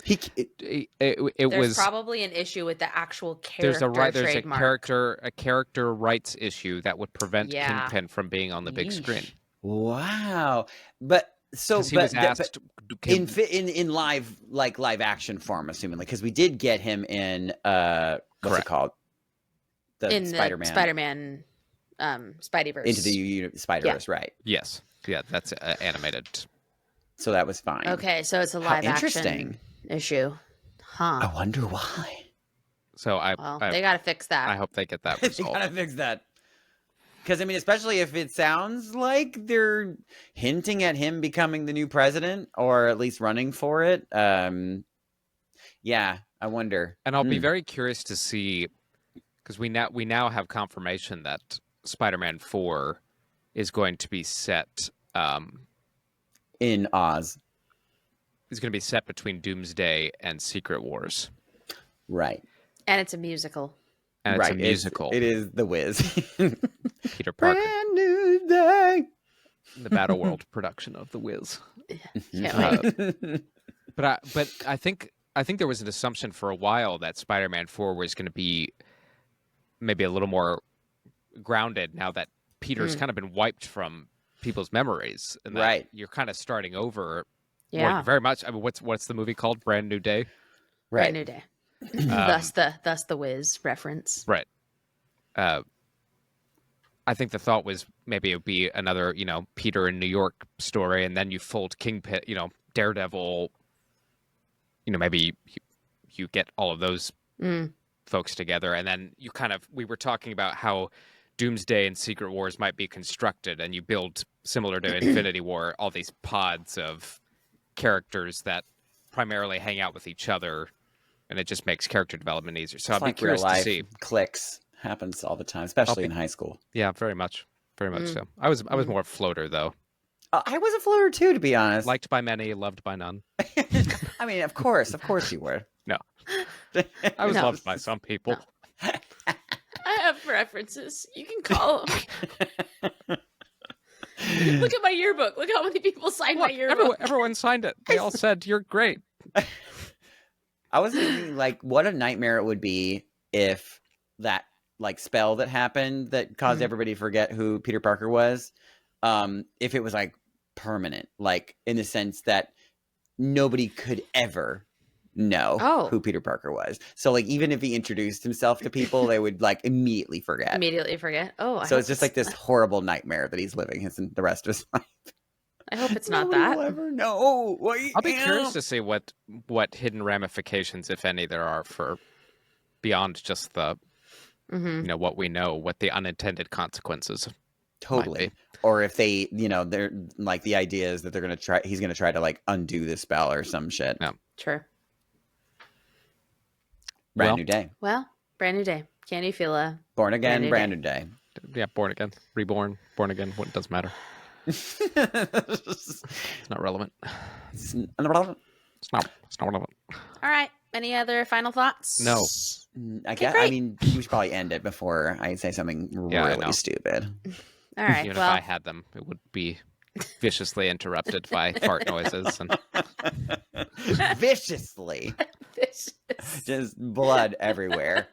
S1: It
S2: There's
S1: was
S2: probably an issue with the actual character
S1: there's
S2: trademark.
S1: a character rights issue that would prevent
S2: Yeah.
S1: Kingpin from being on the big screen.
S3: Wow. But so
S1: 'Cause he was asked
S3: in live action form, assumingly, because we did get him in what's
S1: Correct.
S3: it called?
S2: in
S3: Spider-Man.
S2: the Spider-Man Spideyverse.
S3: Into the Spider-Verse, right?
S1: Yes, yeah, that's animated.
S3: So that was fine.
S2: Okay, so it's a
S3: How
S2: live
S3: interesting.
S2: action issue.
S3: I
S2: Huh.
S3: wonder why.
S1: So
S2: Well, they got to fix that.
S1: I hope they get that
S3: They
S1: resolved.
S3: gotta fix that. Because I mean, especially if it sounds like they're hinting at him becoming the new president, or at least running for it. Yeah, I wonder.
S1: And I'll be very curious to see, because we now have confirmation that Spider-Man 4 is going to be set
S3: In Oz,
S1: is going to be set between Doomsday and Secret Wars,
S3: right?
S2: And it's a musical.
S1: and it's
S3: right.
S1: a musical.
S3: It is The Wiz.
S1: Peter Parker,
S3: Brand new day.
S1: the Battleworld production of The Wiz.
S2: Can't wait.
S1: But I think there was an assumption for a while that Spider-Man 4 was going to be maybe a little more grounded now that Peter's kind of been wiped from people's memories, and that
S3: Right.
S1: you're kind of starting over.
S2: Yeah.
S1: Well, very much. I mean, what's the movie called? Brand New Day.
S2: Brand new day. thus the Wiz reference.
S1: Right. I think the thought was maybe it would be another, Peter in New York story, and then you fold Kingpin, Daredevil. Maybe you get all of those folks together, and then we were talking about how Doomsday and Secret Wars might be constructed, and you build, similar to Infinity War, all these pods of characters that primarily hang out with each other, and it just makes character development easier. So I'd be
S3: Like real
S1: curious to
S3: life
S1: see.
S3: clicks happens all the time, especially in high school.
S1: Yeah, very much so. I was more a floater though.
S3: I was a floater too, to be honest.
S1: Liked by many, loved by none.
S3: I mean, of course you were.
S1: No, I was
S2: No.
S1: loved by some people.
S2: No. I have preferences. You can call them. Look at my yearbook. Look how many people signed my
S1: Look,
S2: yearbook.
S1: everyone signed it. They all said you're great.
S3: I was thinking, like, what a nightmare it would be if that, like, spell that happened that caused everybody to forget who Peter Parker was, if it was, like, permanent, like, in the sense that nobody could ever know who Peter Parker was. So, like, even if he introduced himself to people, they would, like, immediately forget.
S2: Immediately forget.
S3: So it's just like this horrible nightmare that he's living the rest of his life.
S2: I hope it's not
S3: Nobody
S2: that.
S3: will ever know.
S1: I'll be curious to see what hidden ramifications, if any, there are for beyond just the what we know, what the unintended consequences.
S3: Totally.
S1: might be.
S3: Or if they, they're like, the idea is that he's going to try to, like, undo the spell or some shit.
S1: No.
S2: Sure.
S3: Brand
S1: Well-
S3: new day.
S2: Well, brand new day. Can you feel a
S3: Born again,
S2: Brand
S3: brand
S2: new
S3: new day.
S1: Yeah, born again, reborn, born again. What doesn't matter. It's not relevant. It's not relevant.
S2: All right. Any other final thoughts?
S1: No.
S3: I guess.
S2: great.
S3: I mean, we should probably end it before I say something
S1: Yeah, I know.
S3: really stupid.
S2: All right.
S1: Even
S2: well,
S1: if I had them, it would be viciously interrupted by fart noises and
S3: Viciously,
S2: this is-
S3: just blood everywhere.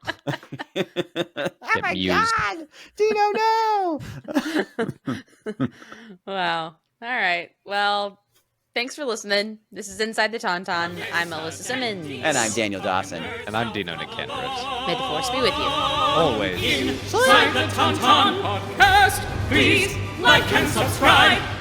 S3: Oh my
S1: used.
S3: god! Dino, no!
S2: wow. All right. Well, Thanks for listening. This is Inside the Tauntaun. I'm Alyssa Simmons.
S3: And I'm Daniel Dawson.
S1: And I'm Dino Nicandros.
S2: May the force be with you.
S1: Always.
S7: Inside the Tauntaun podcast. Please like and subscribe.